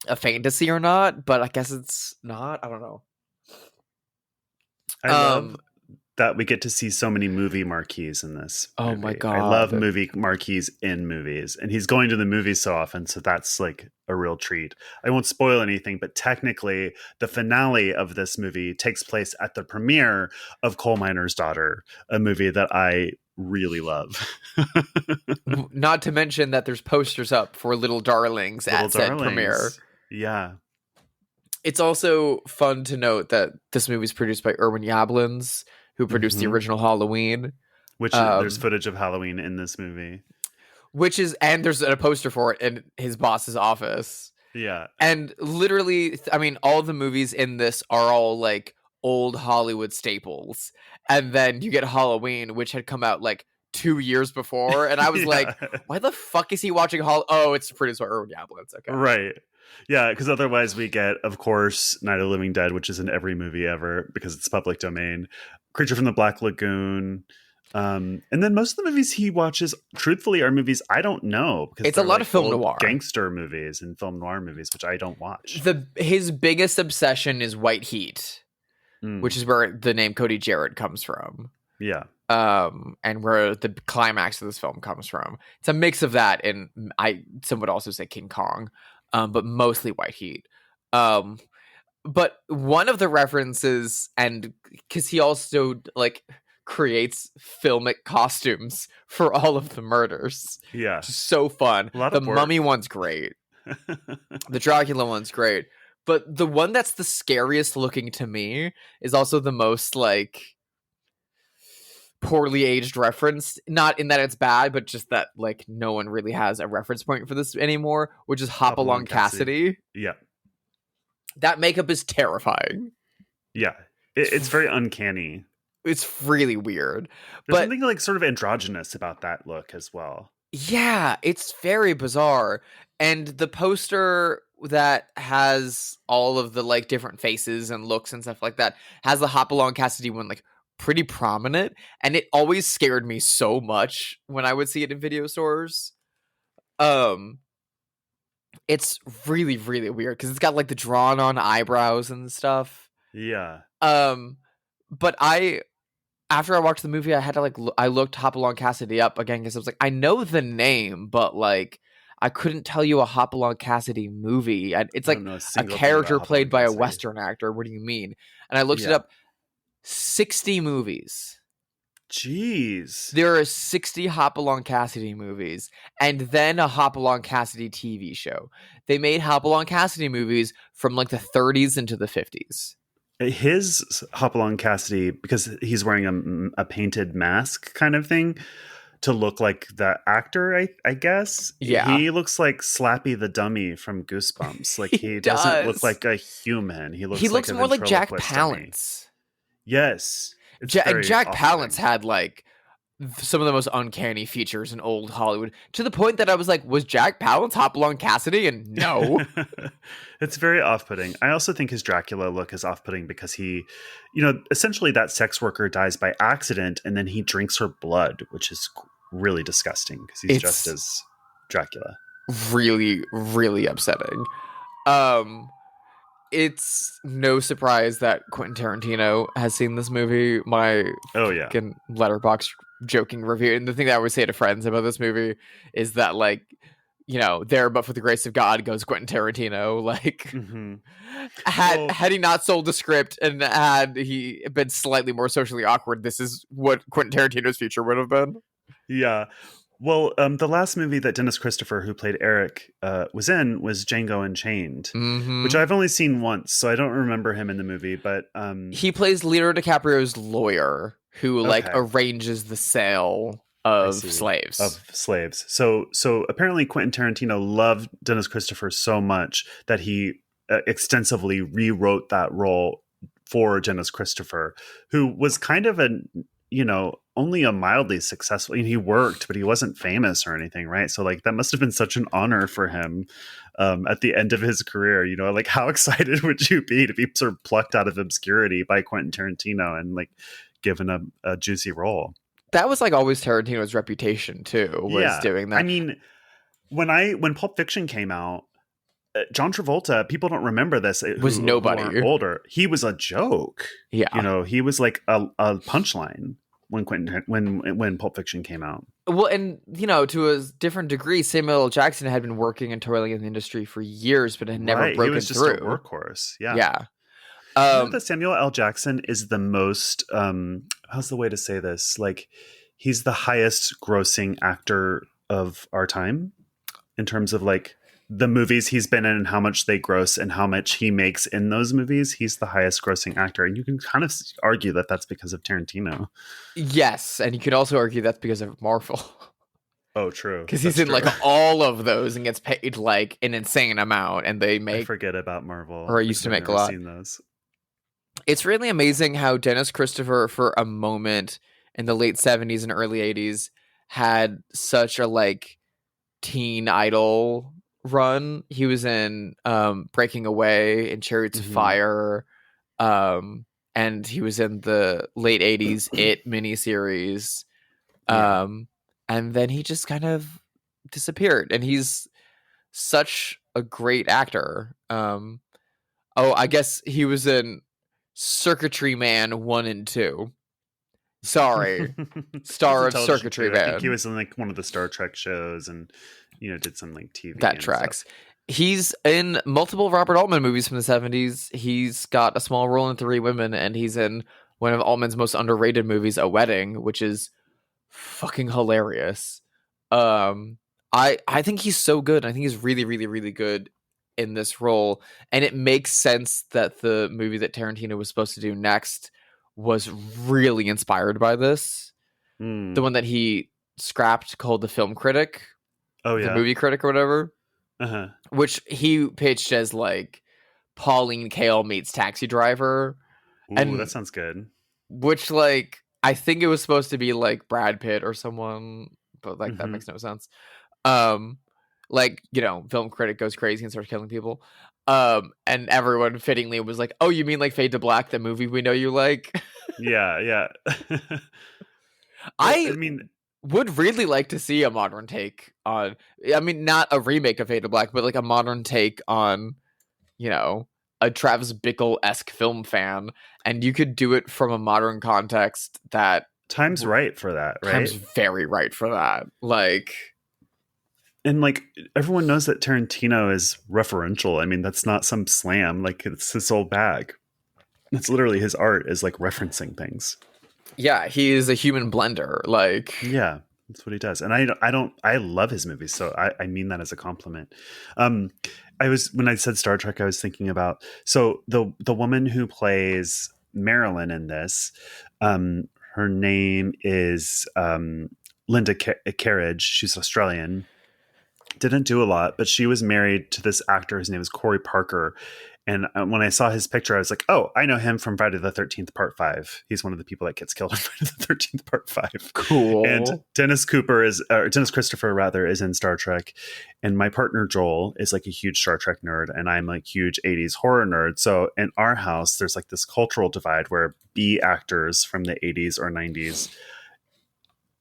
a fantasy or not, but I guess it's not. I don't know. I love that we get to see so many movie marquees in this Oh movie. my God. I love movie marquees in movies, and he's going to the movies so often, so that's like a real treat. I won't spoil anything, but technically the finale of this movie takes place at the premiere of Coal Miner's Daughter, a movie that I really love. Not to mention that there's posters up for Little Darlings at said premiere. Yeah. It's also fun to note that this movie is produced by Irwin Yablans, who produced the original Halloween. Which there's footage of Halloween in this movie. And there's a poster for it in his boss's office. Yeah. And literally, I mean, all the movies in this are all like old Hollywood staples. And then you get Halloween, which had come out like 2 years before. And I was like, why the fuck is he watching Oh, it's produced by Irwin Yablans. Okay. Right. Yeah, because otherwise we get, of course, Night of the Living Dead, which is in every movie ever because it's public domain. Creature from the Black Lagoon. And then most of the movies he watches, truthfully, are movies I don't know. Because it's a lot like of film old noir. Gangster movies and film noir movies, which I don't watch. His biggest obsession is White Heat, which is where the name Cody Jarrett comes from. Yeah. And where the climax of this film comes from. It's a mix of that and some would also say King Kong. But mostly White Heat. But one of the references, and because he also like creates filmic costumes for all of the murders. Yeah. Which is so fun. The Mummy one's great. The Dracula one's great. But the one that's the scariest looking to me is also the most like poorly aged reference, not in that it's bad, but just that like no one really has a reference point for this anymore, which is Hopalong Cassidy. Yeah, that makeup is terrifying. Yeah, it's very uncanny. It's really weird. There's something like sort of androgynous about that look as well. Yeah, it's very bizarre. And the poster that has all of the like different faces and looks and stuff like that has the Hopalong Cassidy one like pretty prominent, and it always scared me so much when I would see it in video stores. It's really, really weird because it's got like the drawn on eyebrows and stuff. Yeah. But after I watched the movie, I had to like I looked Hopalong Cassidy up again because I was like, I know the name, but like I couldn't tell you a Hopalong Cassidy movie. It's like a character played by a Western actor. What do you mean? And I looked it up. 60 movies. Jeez. There are 60 Hopalong Cassidy movies and then a Hopalong Cassidy TV show. They made Hopalong Cassidy movies from like the 30s into the 50s. His Hopalong Cassidy, because he's wearing a painted mask kind of thing to look like the actor, I guess. Yeah. He looks like Slappy the Dummy from Goosebumps. Like he doesn't look like a human. He looks more like Jack Palance. Yes. Jack Palance had like some of the most uncanny features in old Hollywood, to the point that I was like, was Jack Palance Hopalong Cassidy? And no. It's very off-putting. I also think his Dracula look is off-putting because he, essentially that sex worker dies by accident and then he drinks her blood, which is really disgusting because he's just as Dracula. Really, really upsetting. It's no surprise that Quentin Tarantino has seen this movie. My Letterboxd joking review, and the thing that I always say to friends about this movie is that, like, there but for the grace of God goes Quentin Tarantino. Like, had he not sold the script and had he been slightly more socially awkward, this is what Quentin Tarantino's future would have been. Yeah. Well, the last movie that Dennis Christopher, who played Eric, was in was Django Unchained, which I've only seen once, so I don't remember him in the movie. But he plays Leonardo DiCaprio's lawyer who like arranges the sale of slaves. So apparently Quentin Tarantino loved Dennis Christopher so much that he extensively rewrote that role for Dennis Christopher, who was kind of only a mildly successful. He worked, but he wasn't famous or anything, right? So like that must have been such an honor for him at the end of his career. Like how excited would you be to be sort of plucked out of obscurity by Quentin Tarantino and like given a juicy role? That was like always Tarantino's reputation too, was doing that. I mean, when Pulp Fiction came out, John Travolta, people don't remember this. Was nobody who older. He was a joke. Yeah, he was like a punchline when Pulp Fiction came out. Well, and to a different degree, Samuel L. Jackson had been working and toiling in the industry for years, but had never broken through. He was just a workhorse. Yeah. Yeah. That Samuel L. Jackson is the most. How's the way to say this? Like, he's the highest grossing actor of our time in terms of like the movies he's been in and how much they gross and how much he makes in those movies. He's the highest grossing actor. And you can kind of argue that that's because of Tarantino. Yes. And you could also argue that's because of Marvel. Oh, true. Because he's in like all of those and gets paid like an insane amount. And they make... I forget about Marvel. Or used to make a lot. Seen those. It's really amazing how Dennis Christopher, for a moment in the late 70s and early 80s, had such a like teen idol run. He was in Breaking Away and Chariots of Fire, and he was in the late 80s It miniseries, and then he just kind of disappeared. And he's such a great actor. I guess he was in Circuitry Man 1 and 2. Sorry, star of Circuitry Man. I think he was in like one of the Star Trek shows and did some like TV. That tracks. Stuff. He's in multiple Robert Altman movies from the 70s. He's got a small role in Three Women, and he's in one of Altman's most underrated movies, A Wedding, which is fucking hilarious. I think he's so good. I think he's really, really, really good in this role. And it makes sense that the movie that Tarantino was supposed to do next was really inspired by this. The one that he scrapped called The Film Critic. Oh, yeah. The Movie Critic or whatever. Uh-huh. Which he pitched as like Pauline Kael meets Taxi Driver. Ooh, and that sounds good. Which like I think it was supposed to be like Brad Pitt or someone, but like that makes no sense. Like, Film Critic goes crazy and starts killing people. And everyone fittingly was like, "Oh, you mean like Fade to Black, the movie we know you like?" Yeah. I mean, would really like to see a modern take on, not a remake of Fade to Black, but like a modern take on, a Travis Bickle-esque film fan. And you could do it from a modern context that... Time's right for that, right? Time's very right for that. Like... And like everyone knows that Tarantino is referential. I mean, that's not some slam. Like it's his whole bag. It's literally his art is like referencing things. Yeah, he is a human blender. Like, yeah, that's what he does. And I love his movies. So I mean that as a compliment. When I said Star Trek, I was thinking about, so the woman who plays Marilyn in this, her name is Linda Carriage. She's Australian. Didn't do a lot, but she was married to this actor. His name is Corey Parker. And when I saw his picture, I was like, oh, I know him from Friday the 13th Part 5. He's one of the people that gets killed in Friday the 13th Part 5. Cool. And Dennis Christopher is in Star Trek. And my partner Joel is like a huge Star Trek nerd, and I'm like huge 80s horror nerd. So in our house, there's like this cultural divide where B actors from the 80s or 90s,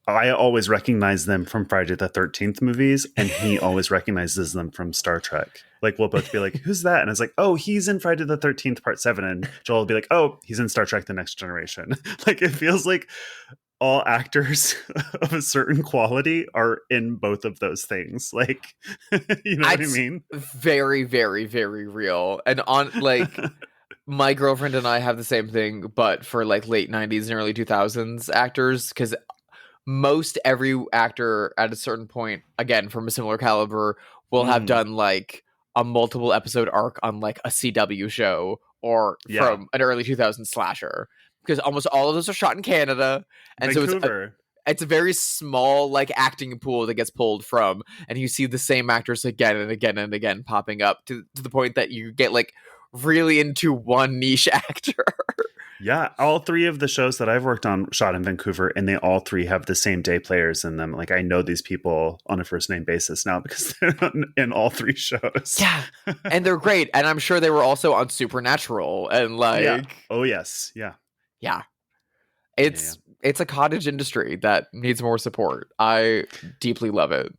I always recognize them from Friday the 13th movies, and he always recognizes them from Star Trek. Like, we'll both be like, who's that? And it's like, oh, he's in Friday the 13th Part 7. And Joel will be like, oh, he's in Star Trek The Next Generation. Like, it feels like all actors of a certain quality are in both of those things. Like, you know what I mean? Very, very, very real. And on, like... My girlfriend and I have the same thing, but for like late 90s and early 2000s actors, because most every actor at a certain point, again, from a similar caliber, will have done like a multiple episode arc on like a CW show or from an early 2000s slasher, because almost all of those are shot in Canada. And Vancouver. So it's a very small like acting pool that gets pulled from, and you see the same actors again and again and again popping up to the point that you get like really into one niche actor. Yeah, all three of the shows that I've worked on shot in Vancouver, and they all three have the same day players in them. Like I know these people on a first name basis now because they're in all three shows. Yeah, and they're great, and I'm sure they were also on Supernatural, and like, Yeah. Oh yes, yeah. yeah. It's a cottage industry that needs more support. I deeply love it.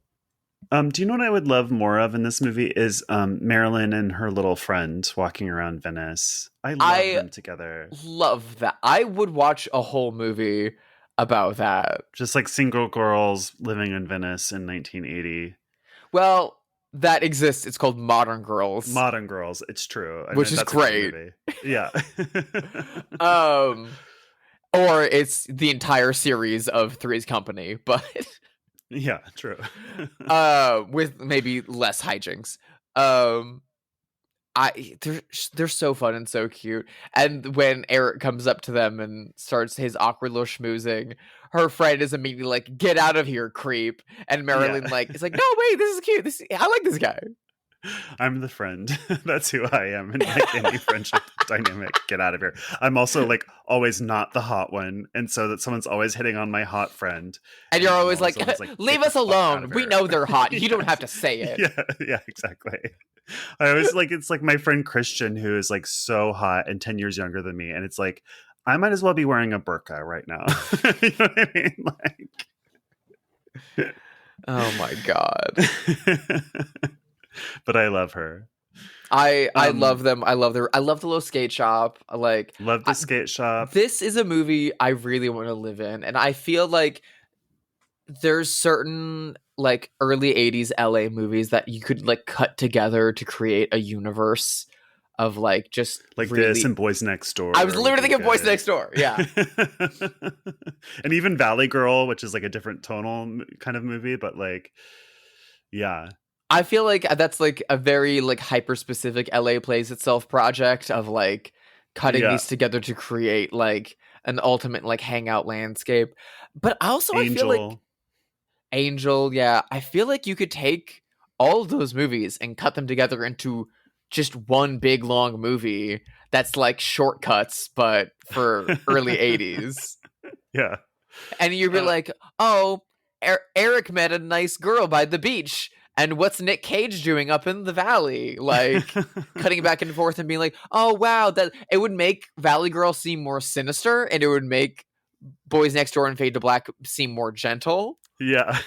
Do you know what I would love more of in this movie is Marilyn and her little friend walking around Venice. I love them together. Love that. I would watch a whole movie about that. Just like single girls living in Venice in 1980. Well, that exists. It's called Modern Girls. Modern Girls. It's true. Which is great. Yeah. Or it's the entire series of Three's Company, but yeah, true. With maybe less hijinks. They're so fun and so cute. And when Eric comes up to them and starts his awkward little schmoozing, her friend is immediately like, "Get out of here, creep!" And Marilyn is like, "No, wait, this is cute. I like this guy." I'm the friend. That's who I am in like any friendship dynamic. Get out of here. I'm also like always not the hot one, and so that someone's always hitting on my hot friend. And you're always like, "Leave us alone. We know they're hot. You don't have to say it." Yeah, exactly. I always like it's like my friend Christian who is like so hot and 10 years younger than me, and it's like I might as well be wearing a burqa right now. You know what I mean? Like, oh my god. But I love her. I love them. I love the little skate shop. Like love the skate shop. This is a movie I really want to live in, and I feel like there's certain like early 80s LA movies that you could like cut together to create a universe of like just like really... this and Boys Next Door. I was literally thinking of Boys Next Door. Yeah. And even Valley Girl, which is like a different tonal kind of movie, but like yeah. I feel like that's like a very like hyper specific LA Plays Itself project of like cutting these together to create like an ultimate like hangout landscape. But also I feel like Angel, yeah. I feel like you could take all of those movies and cut them together into just one big long movie that's like shortcuts, but for early 80s. Yeah. And you'd be like, oh, Eric met a nice girl by the beach. And what's Nick Cage doing up in the valley? Like cutting back and forth and being like, oh, wow, that it would make Valley Girl seem more sinister, and it would make Boys Next Door and Fade to Black seem more gentle. Yeah.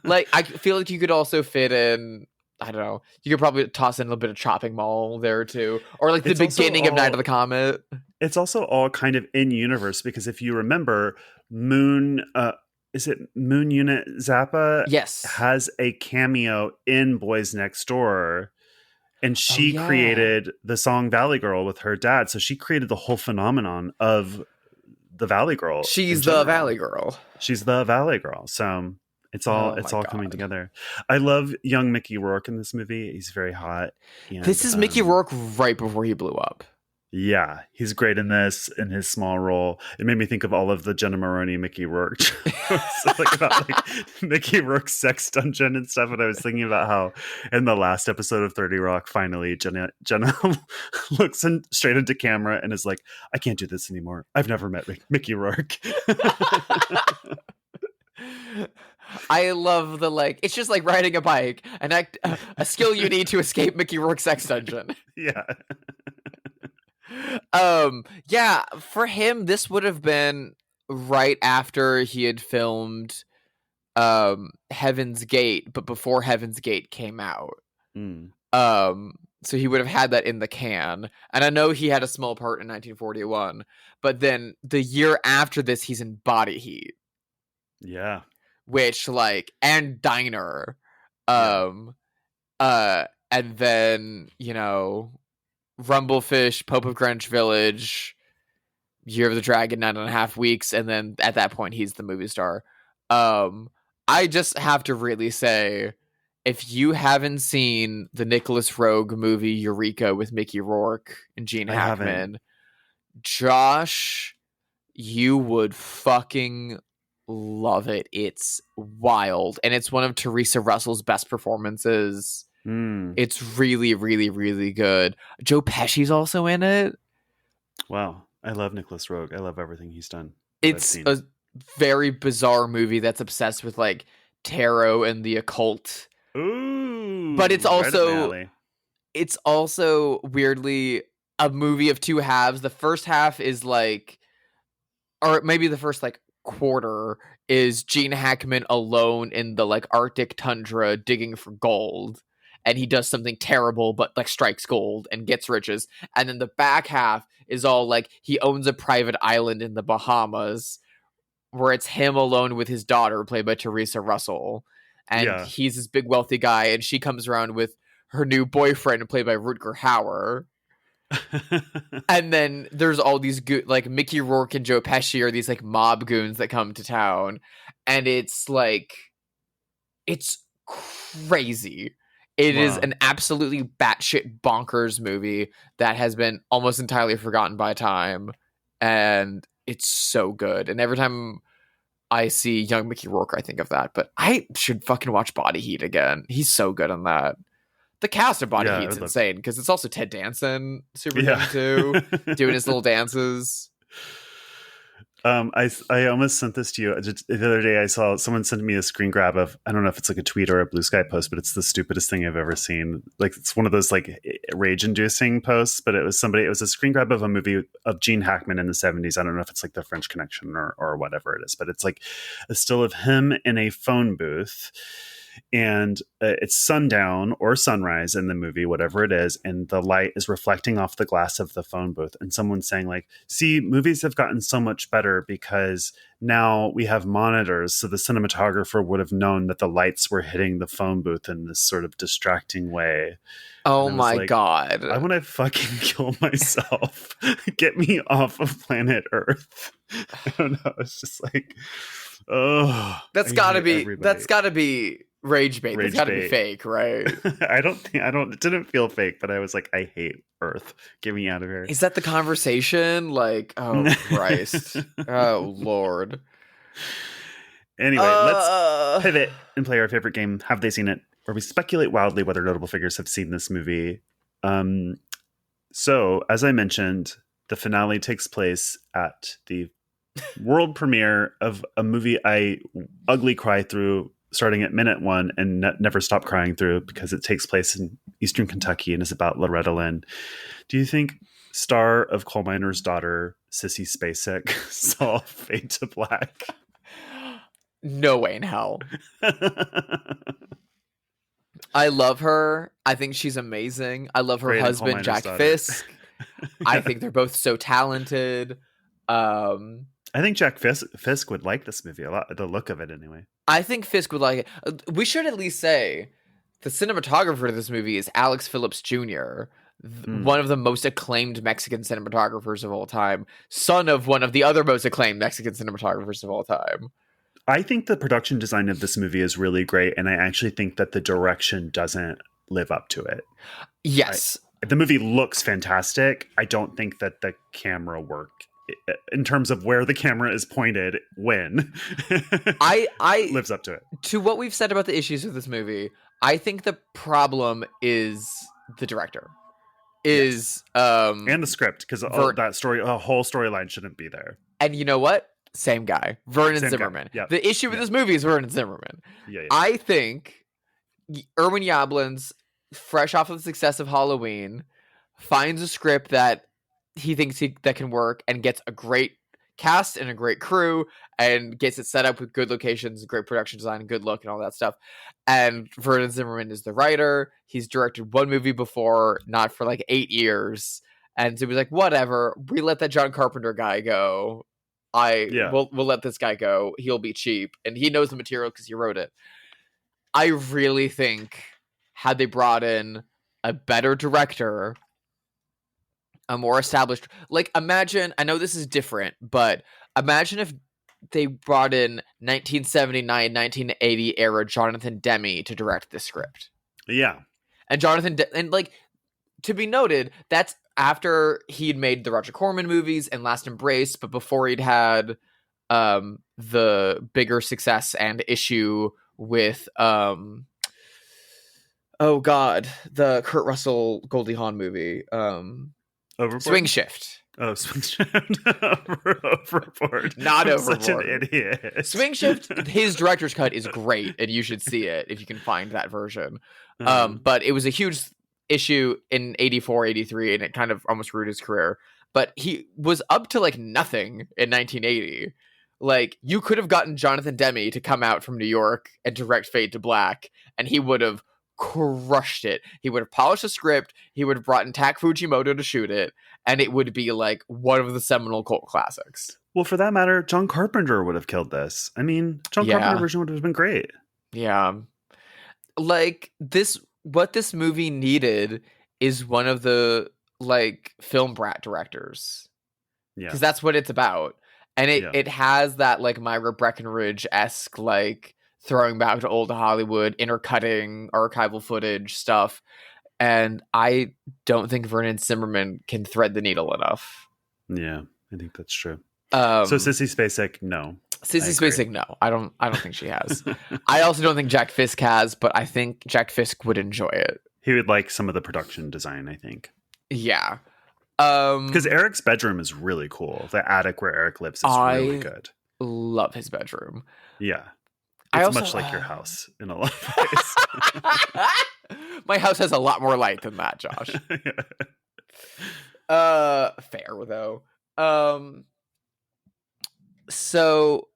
Like, I feel like you could also fit in, I don't know, you could probably toss in a little bit of Chopping Mall there too. Or like the beginning of Night of the Comet. It's also all kind of in universe because if you remember, is it Moon Unit Zappa? Yes. Has a cameo in Boys Next Door. And she created the song Valley Girl with her dad. So she created the whole phenomenon of the Valley Girl. She's the Valley Girl. She's the Valley Girl. So it's all coming together. I love young Mickey Rourke in this movie. He's very hot. And, this is Mickey Rourke right before he blew up. Yeah, he's great in this, in his small role. It made me think of all of the Jenna Maroney Mickey Rourke like about like Mickey Rourke's sex dungeon and stuff. And I was thinking about how in the last episode of 30 Rock, finally Jenna looks straight into camera and is like, I can't do this anymore. I've never met Mickey Rourke. I love the like, it's just like riding a bike, a skill you need to escape Mickey Rourke's sex dungeon. Yeah. Yeah, for him, this would have been right after he had filmed Heaven's Gate, but before Heaven's Gate came out. So he would have had that in the can. And I know he had a small part in 1941, but then the year after this, he's in Body Heat. Yeah. Which like, and Diner. And then, you know, Rumblefish, Pope of Greenwich Village, Year of the Dragon, 9.5 Weeks, and then at that point he's the movie star. I just have to really say, if you haven't seen the Nicholas Roeg movie Eureka with Mickey Rourke and Gene Hackman, Josh, you would fucking love it. It's wild, and it's one of Teresa Russell's best performances. It's really, really, really good. Joe Pesci's also in it. Wow. I love Nicholas Roeg. I love everything he's done. It's a very bizarre movie that's obsessed with like tarot and the occult. Ooh, but it's right up my also alley. it's also weirdly a movie of two halves. The first half is like, or maybe the first like quarter is Gene Hackman alone in the like Arctic tundra digging for gold, and he does something terrible but like strikes gold and gets riches. And then the back half is all like he owns a private island in the Bahamas where it's him alone with his daughter played by Teresa Russell, and Yeah. he's this big wealthy guy, and she comes around with her new boyfriend played by Rutger Hauer. And then there's all these like Mickey Rourke and Joe Pesci are these like mob goons that come to town, and it's like, it's crazy. It is an absolutely batshit bonkers movie that has been almost entirely forgotten by time, and it's so good. And every time I see young Mickey Rourke, I think of that. But I should fucking watch Body Heat again. He's so good on that. The cast of Body Heat's insane because it's also Ted Danson super young too, doing his little dances. I almost sent this to you. Just the other day I saw someone sent me a screen grab of, I don't know if it's like a tweet or a Blue Sky post, but it's the stupidest thing I've ever seen. Like, it's one of those like rage inducing posts, but it was a screen grab of a movie of Gene Hackman in the 70s. I don't know if it's like The French Connection or whatever it is, but it's like a still of him in a phone booth. And it's sundown or sunrise in the movie, whatever it is, and the light is reflecting off the glass of the phone booth, and someone's saying like, see, movies have gotten so much better because now we have monitors, so the cinematographer would have known that the lights were hitting the phone booth in this sort of distracting way. Oh my God. I want to fucking kill myself. Get me off of planet Earth. I don't know, it's just like, oh, that's gotta be rage bait. That's gotta be fake, right? It didn't feel fake, but I was like, I hate Earth. Get me out of here. Is that the conversation? Like, oh Christ. Oh Lord. Anyway, let's pivot and play our favorite game, Have They Seen It? Where we speculate wildly whether notable figures have seen this movie. So, as I mentioned, the finale takes place at the world premiere of a movie I ugly cry through starting at minute 1 and never stop crying through because it takes place in Eastern Kentucky and is about Loretta Lynn. Do you think star of Coal Miner's Daughter, Sissy Spacek, saw Fade to Black? No way in hell. I love her. I think she's amazing. I love her husband, Jack Fisk. I think they're both so talented. I think Jack Fisk would like this movie a lot. The look of it, anyway. I think Fisk would like it. We should at least say the cinematographer of this movie is Alex Phillips Jr., one of the most acclaimed Mexican cinematographers of all time, son of one of the other most acclaimed Mexican cinematographers of all time. I think the production design of this movie is really great, and I actually think that the direction doesn't live up to it. Yes. The movie looks fantastic. I don't think that the camera work, in terms of where the camera is pointed when, I lives up to it. To what we've said about the issues with this movie, I think the problem is the director. And the script, because that story, a whole storyline shouldn't be there. And you know what? Same guy, Vernon Zimmerman. Yep. The issue with this movie is Vernon Zimmerman. Yeah. I think Irwin Yablans, fresh off of the success of Halloween, finds a script that he thinks that can work and gets a great cast and a great crew and gets it set up with good locations, great production design, and good look and all that stuff. And Vernon Zimmerman is the writer. He's directed one movie before, not for like 8 years. And so he was like, whatever, we let that John Carpenter guy go. We'll let this guy go. He'll be cheap. And he knows the material because he wrote it. I really think had they brought in a better director, a more established, like, imagine, I know this is different, but imagine if they brought in 1979, 1980 era Jonathan Demme to direct the script. Yeah. And and like, to be noted, that's after he'd made the Roger Corman movies and Last Embrace, but before he'd had the bigger success and issue with the Kurt Russell Goldie Hawn movie, Overboard? Swing Shift. Oh, swing shift overboard. Not I'm such an Overboard. idiot. Swing Shift, his director's cut is great, and you should see it if you can find that version. But it was a huge issue in 84, 83, and it kind of almost ruined his career. But he was up to like nothing in 1980. Like, you could have gotten Jonathan Demme to come out from New York and direct Fade to Black, and he would have crushed it. He would have polished the script, he would have brought in Tak Fujimoto to shoot it, and it would be like one of the seminal cult classics. Well, for that matter, John Carpenter would have killed this. I mean, John Carpenter version would have been great. Yeah. Like, what this movie needed is one of the like film brat directors. Yeah. Because that's what it's about. And it has that like Myra Breckinridge-esque like throwing back to old Hollywood, intercutting archival footage stuff. And I don't think Vernon Zimmerman can thread the needle enough. Yeah, I think that's true. So Sissy Spacek, no. Sissy Spacek, no. I don't think she has. I also don't think Jack Fisk has, but I think Jack Fisk would enjoy it. He would like some of the production design, I think. Yeah. Because Eric's bedroom is really cool. The attic where Eric lives is really good. Love his bedroom. Yeah. It's much like your house in a lot of ways. My house has a lot more light than that, Josh. Fair though. So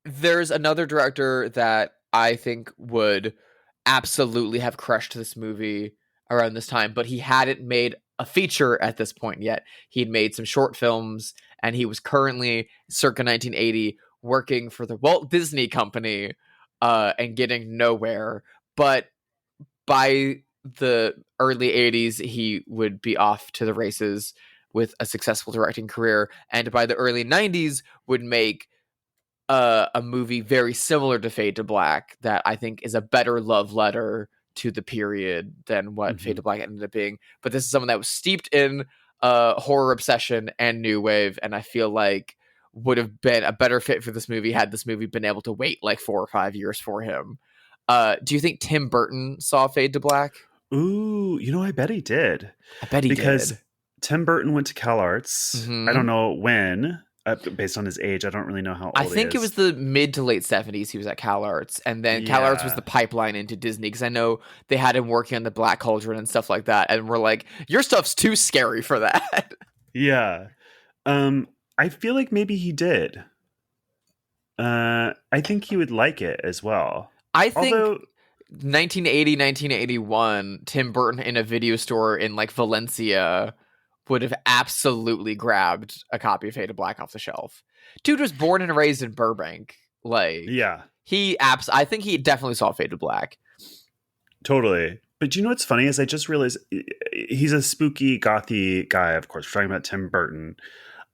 there's another director that I think would absolutely have crushed this movie around this time, but he hadn't made a feature at this point yet. He'd made some short films, and he was currently, circa 1980, working for the Walt Disney Company and getting nowhere. But by the early 80s, he would be off to the races with a successful directing career, and by the early 90s would make a movie very similar to Fade to Black that I think is a better love letter to the period than what Fade to Black ended up being. But this is someone that was steeped in horror obsession and new wave, and I feel like would have been a better fit for this movie had this movie been able to wait like 4 or 5 years for him. Do you think Tim Burton saw Fade to Black? Ooh, I bet he did. I bet he did. Because Tim Burton went to CalArts. I don't know when, based on his age. I don't really know how old he is. I think it was the mid to late 70s he was at CalArts. And then CalArts was the pipeline into Disney, because I know they had him working on the Black Cauldron and stuff like that. And we're like, your stuff's too scary for that. Yeah. I feel like maybe he did. I think he would like it as well. I think 1980, 1981, Tim Burton in a video store in like Valencia would have absolutely grabbed a copy of Fade to Black off the shelf. Dude was born and raised in Burbank. Like, yeah, I think he definitely saw Fade to Black. Totally. But you know what's funny is I just realized he's a spooky, gothy guy. Of course, we're talking about Tim Burton.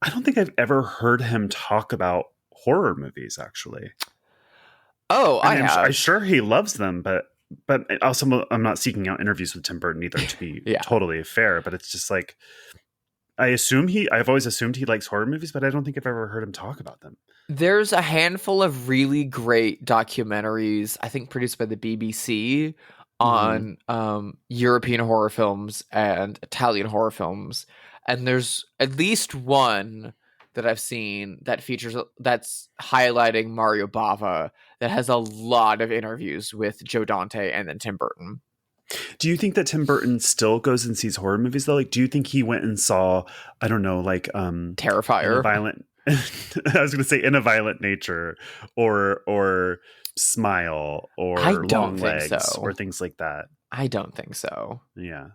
I don't think I've ever heard him talk about horror movies, actually. Oh, I have. I'm sure he loves them, but also I'm not seeking out interviews with Tim Burton either, to be totally fair. But it's just like, I've always assumed he likes horror movies, but I don't think I've ever heard him talk about them. There's a handful of really great documentaries, I think produced by the BBC, on European horror films and Italian horror films. And there's at least one that I've seen that's highlighting Mario Bava that has a lot of interviews with Joe Dante and then Tim Burton. Do you think that Tim Burton still goes and sees horror movies though? Like, do you think he went and saw, I don't know, like Terrifier, I was going to say In a Violent Nature or Smile or Long Legs or things like that? I don't think so. Yeah.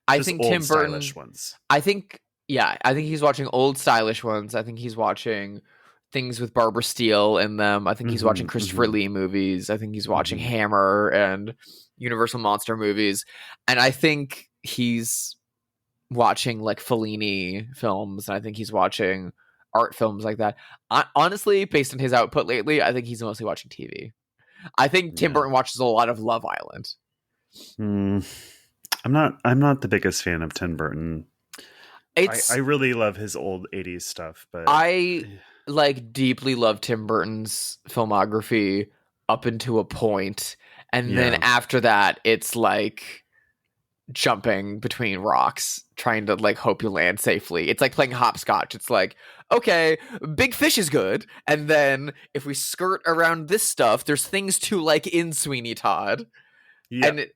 I think Tim Burton stylish ones. I think he's watching old stylish ones. I think he's watching things with Barbara Steele in them. I think he's watching Christopher Lee movies. I think he's watching Hammer and Universal Monster movies. And I think he's watching like Fellini films. And I think he's watching art films like that. Honestly, based on his output lately, I think he's mostly watching TV. I think Tim Burton watches a lot of Love Island. I'm not the biggest fan of Tim Burton. I really love his old 80s stuff, but I like deeply love Tim Burton's filmography up until a point, and then after that it's like jumping between rocks, trying to like hope you land safely. It's like playing hopscotch. It's like, okay, big fish is good, and then if we skirt around this stuff, there's things to like in Sweeney Todd. Yeah. And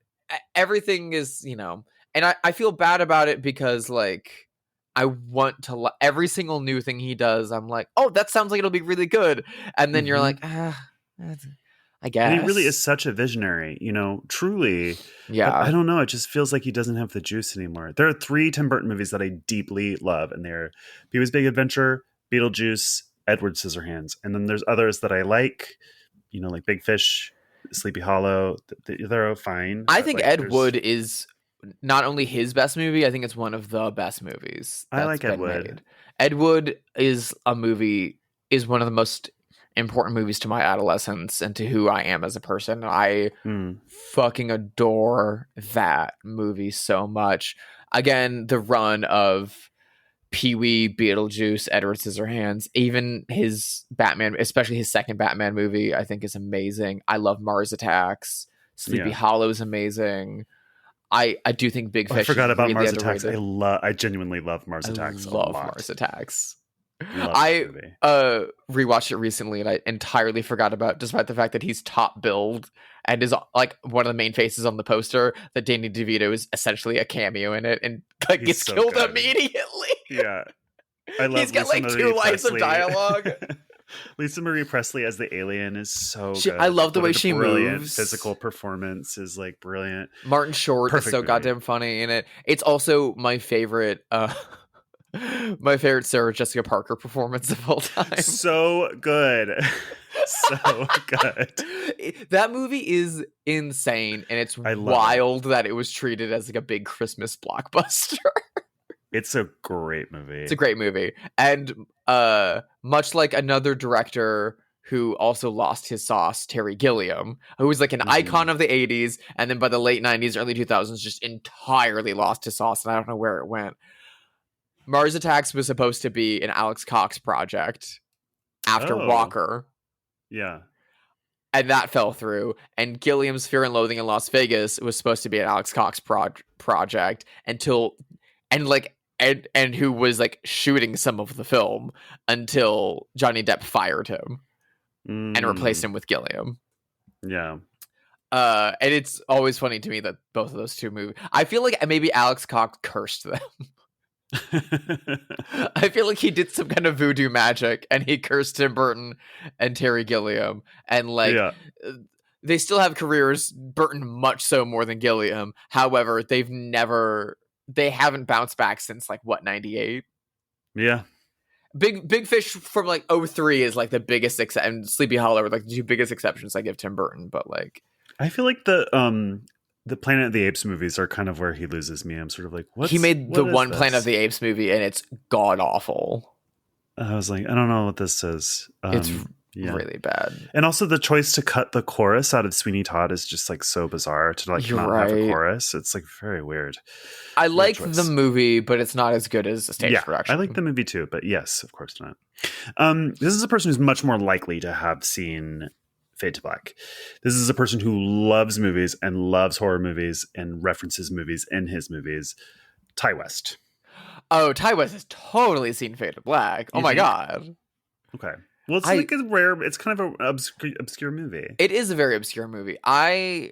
everything is, and I feel bad about it because like I want to every single new thing he does, I'm like, oh, that sounds like it'll be really good, and then you're like, I guess. And he really is such a visionary, truly. Yeah. But I don't know. It just feels like he doesn't have the juice anymore. There are 3 Tim Burton movies that I deeply love, and they're Pee-wee's Big Adventure, Beetlejuice, Edward Scissorhands. And then there's others that I like, like Big Fish, Sleepy Hollow. They're fine. I think Ed Wood is not only his best movie, I think it's one of the best movies. I like Ed Wood. Ed Wood is one of the most important movies to my adolescence and to who I am as a person. I fucking adore that movie so much. Again, the run of Pee-wee, Beetlejuice, Edward Scissorhands, even his Batman, especially his second Batman movie, I think is amazing. I love Mars Attacks. Sleepy Hollow is amazing. I do think Big Fish. I forgot about really Mars underrated. Attacks. I genuinely love Mars Attacks. I love Mars Attacks. I rewatched it recently and I entirely forgot about, despite the fact that he's top billed and is like one of the main faces on the poster, that Danny DeVito is essentially a cameo in it and like gets so killed immediately. Yeah, I love. He's got like 2 lines of dialogue. Lisa Marie Presley as the alien is so good. I love the way she moves. Physical performance is like brilliant. Martin Short is so goddamn funny in it. It's also my favorite. My favorite Sarah Jessica Parker performance of all time. So good. So good. That movie is insane, and it's wild that it was treated as like a big Christmas blockbuster. It's a great movie. It's a great movie. And much like another director who also lost his sauce, Terry Gilliam, who was like an icon of the 80s, and then by the late 90s, early 2000s, just entirely lost his sauce, and I don't know where it went. Mars Attacks was supposed to be an Alex Cox project after Walker. Yeah. And that fell through. And Gilliam's Fear and Loathing in Las Vegas was supposed to be an Alex Cox project and who was like shooting some of the film until Johnny Depp fired him and replaced him with Gilliam. Yeah. And it's always funny to me that both of those two movies, I feel like maybe Alex Cox cursed them. I feel like he did some kind of voodoo magic and he cursed Tim Burton and Terry Gilliam, and they still have careers, Burton much so more than Gilliam. However, they haven't bounced back since 98. Yeah. Big Fish from 2003 is the biggest and Sleepy Hollow are the 2 biggest exceptions I give Tim Burton, but I feel like the Planet of the Apes movies are kind of where he loses me. I'm sort of what he made the one this? Planet of the Apes movie, and it's god awful. I was like, I don't know what this is. It's really bad. And also the choice to cut the chorus out of Sweeney Todd is just so bizarre to not have a chorus. It's very weird. I like the movie, but it's not as good as a stage production. I like the movie too, but yes, of course not. This is a person who's much more likely to have seen Fade to Black. This is a person who loves movies and loves horror movies and references movies in his movies. Ty West. Oh, Ty West has totally seen Fade to Black. Oh my god. Okay. Well, it's a rare. It's kind of an obscure movie. It is a very obscure movie. You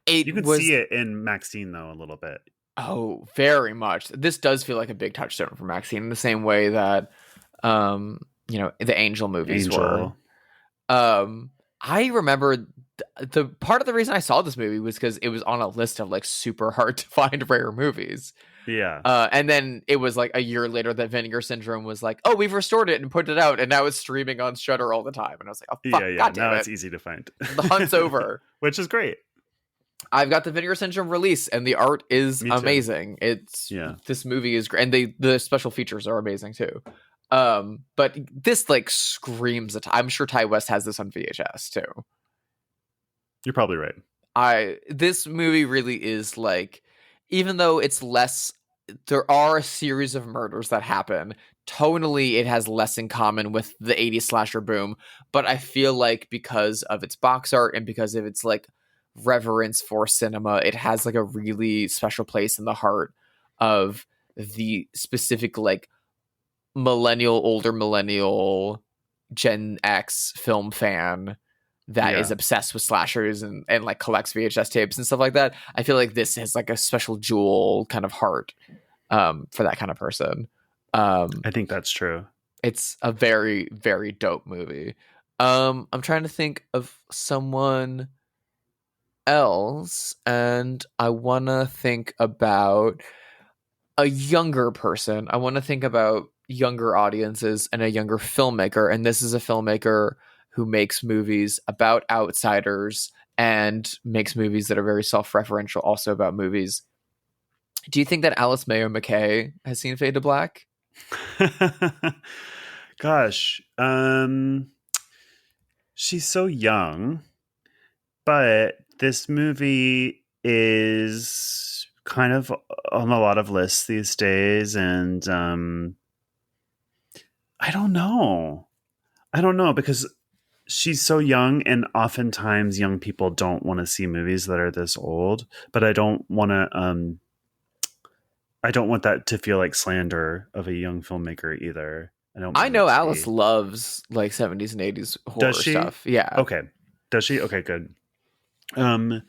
can see it in Maxine though a little bit. Oh, very much. This does feel like a big touchstone for Maxine in the same way that the Angel movies were. I remember the part of the reason I saw this movie was because it was on a list of super hard to find rare movies. Yeah. And then it was a year later that Vinegar Syndrome was oh, we've restored it and put it out, and now it's streaming on Shudder all the time. And I was like, oh fuck, God damn now it. It's easy to find. The hunt's over. Which is great. I've got the Vinegar Syndrome release, and the art is amazing. This movie is great, and the special features are amazing too. But this screams at. I'm sure Ty West has this on VHS too. You're probably right. This movie really is even though it's less, there are a series of murders that happen. Tonally, it has less in common with the 80s slasher boom, but I feel because of its box art and because of its reverence for cinema. It has like a really special place in the heart of the specific like older millennial Gen X film fan that is obsessed with slashers and like collects VHS tapes and stuff like that. I feel like this has like a special jewel kind of heart for that kind of person. I think that's true. It's a very, very dope movie. I'm trying to think of someone else, and I want to think about a younger person. I want to think about younger audiences and a younger filmmaker. And this is a filmmaker who makes movies about outsiders and makes movies that are very self-referential also about movies. Do you think that Alice Mayo McKay has seen Fade to Black? Gosh, she's so young, but this movie is kind of on a lot of lists these days, and I don't know because she's so young, and oftentimes young people don't want to see movies that are this old, but I don't want that to feel like slander of a young filmmaker either. I know Alice loves like 70s and 80s horror stuff. Yeah. Okay. Does she? Okay, good. Then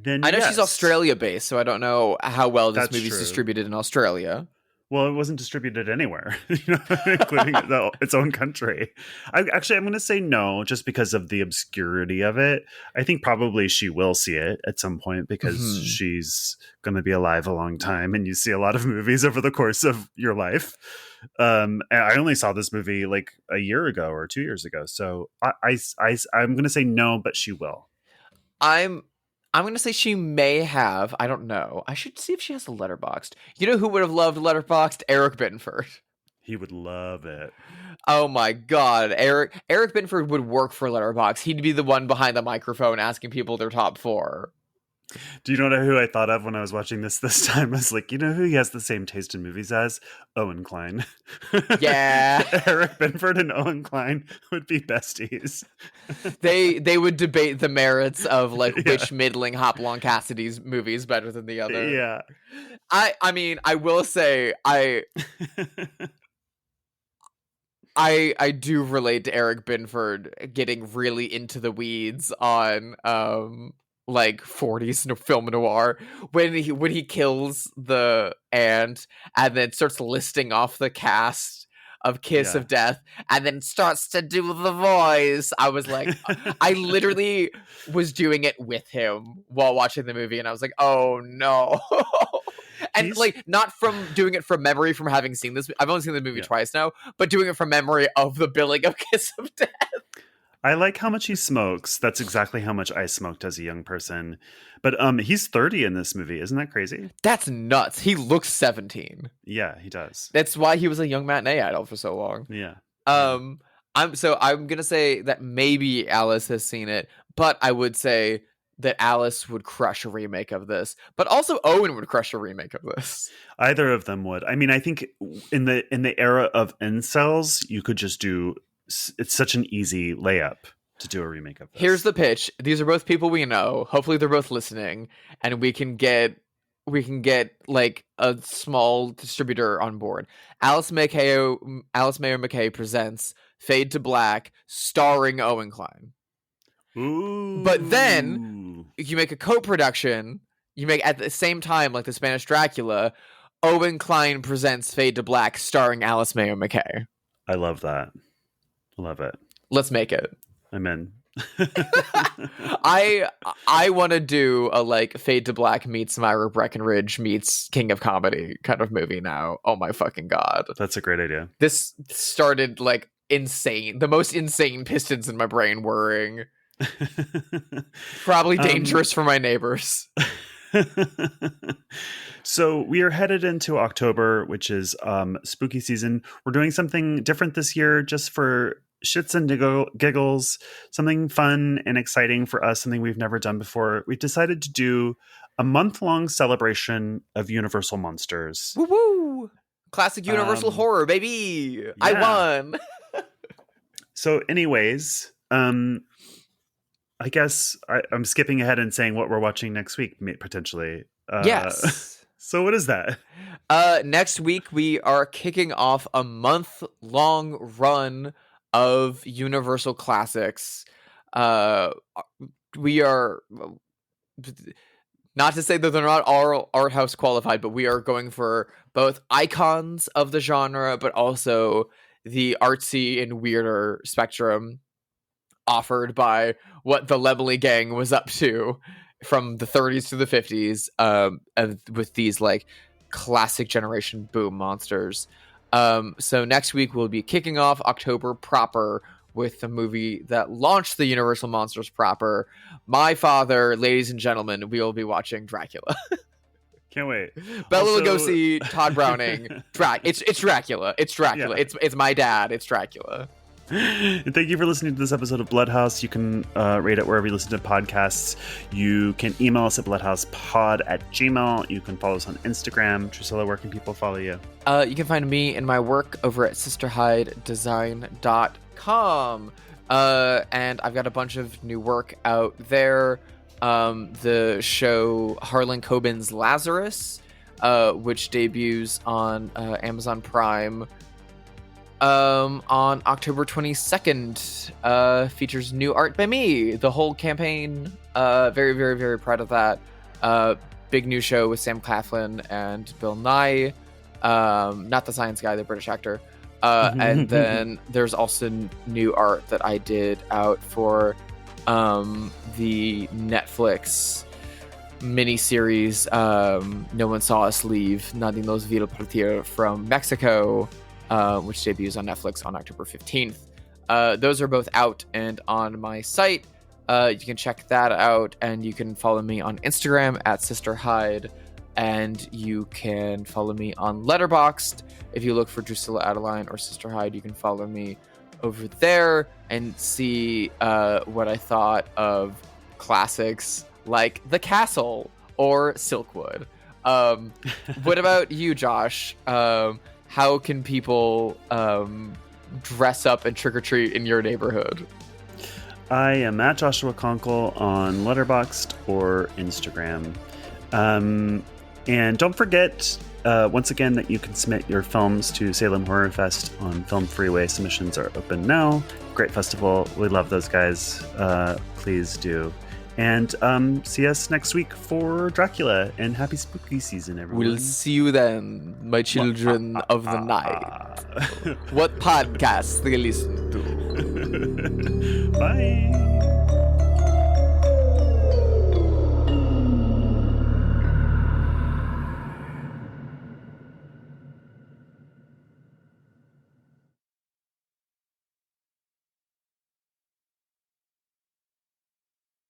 I know she's Australia based, so I don't know how well this That's movie's true. distributed in Australia. Well, it wasn't distributed anywhere, including its own country. I'm going to say no, just because of the obscurity of it. I think probably she will see it at some point because she's going to be alive a long time, and you see a lot of movies over the course of your life. And I only saw this movie like a year ago or 2 years ago, so I'm going to say no, but she will. I'm going to say she may have. I don't know. I should see if she has a Letterboxd. You know who would have loved Letterboxd? Eric Bittenford. He would love it. Oh my God. Eric Bittenford would work for Letterboxd. He'd be the one behind the microphone asking people their top 4. Do you know who I thought of when I was watching this time? I was like, you know who he has the same taste in movies as? Owen Klein. Yeah. Eric Binford and Owen Klein would be besties. They would debate the merits of like which middling Hopalong Cassidy's movie is better than the other. Yeah. I mean, I will say I do relate to Eric Binford getting really into the weeds on like 40s film noir when he kills the aunt and then starts listing off the cast of Kiss of Death and then starts to do the voice. I was like, I literally was doing it with him while watching the movie, and I was like, oh no. And like, not from doing it from memory from having seen this. I've only seen the movie twice now, but doing it from memory of the billing of Kiss of Death. I like how much he smokes. That's exactly how much I smoked as a young person. But he's 30 in this movie. Isn't that crazy? That's nuts. He looks 17. Yeah, he does. That's why he was a young matinee idol for so long. Yeah. I'm gonna say that maybe Alice has seen it, but I would say that Alice would crush a remake of this, but also Owen would crush a remake of this. Either of them would. I mean, I think in the era of incels, you could just do. It's such an easy layup to do a remake of this. Here's the pitch. These are both people we know. Hopefully they're both listening, and we can get like a small distributor on board. Alice Mayo McKay presents Fade to Black starring Owen Klein. Ooh. But then you make a co-production, you make at the same time like the Spanish Dracula, Owen Klein presents Fade to Black starring Alice Mayo McKay. I love that. Love it. Let's make it. I'm in. I want to do a like Fade to Black meets Myra Breckenridge meets King of Comedy kind of movie now. Oh my fucking God. That's a great idea. This started like insane. The most insane pistons in my brain whirring. Probably dangerous for my neighbors. So we are headed into October, which is spooky season. We're doing something different this year just for shits and giggles, something fun and exciting for us, something we've never done before. We decided to do a month-long celebration of Universal Monsters. Woo woo! Classic Universal horror, baby! Yeah. I won! So anyways, I guess I'm skipping ahead and saying what we're watching next week, potentially. Yes. So what is that? Next week, we are kicking off a month-long run of Universal classics. We are... Not to say that they're not all art house qualified, but we are going for both icons of the genre, but also the artsy and weirder spectrum offered by what the Lemley gang was up to from the 30s to the 50s, with these like classic generation boom monsters. So next week we'll be kicking off October proper with the movie that launched the Universal Monsters proper. My father, ladies and gentlemen, we will be watching Dracula. Can't wait. Bela Lugosi, Todd Browning, it's Dracula. It's Dracula. Yeah. It's my dad. It's Dracula. And thank you for listening to this episode of Bloodhaus. You can rate it wherever you listen to podcasts. You can email us at bloodhousepod@gmail.com. You can follow us on Instagram. Drusilla, where can people follow you? You can find me and my work over at sisterhydedesign.com. And I've got a bunch of new work out there. The show Harlan Coben's Lazarus, which debuts on Amazon Prime on October 22nd, features new art by me. The whole campaign, very, very, very proud of that. Big new show with Sam Claflin and Bill Nye, not the science guy, the British actor. And then there's also new art that I did out for the Netflix miniseries No One Saw Us Leave, Nadie nos vio partir, from Mexico, which debuts on Netflix on October 15th. Those are both out and on my site. You can check that out, and you can follow me on Instagram at sisterhyde, and you can follow me on Letterboxd. If you look for Drusilla Adeline or Sister Hyde, you can follow me over there and see what I thought of classics like The Castle or Silkwood. What about you, Josh? How can people dress up and trick-or-treat in your neighborhood? I am at Joshua Conkel on Letterboxd or Instagram. And don't forget, once again, that you can submit your films to Salem Horror Fest on Film Freeway. Submissions are open now. Great festival. We love those guys. Please do. And see us next week for Dracula, and happy spooky season, everyone. We'll see you then, my children of the night. What podcasts do you listen to? Bye.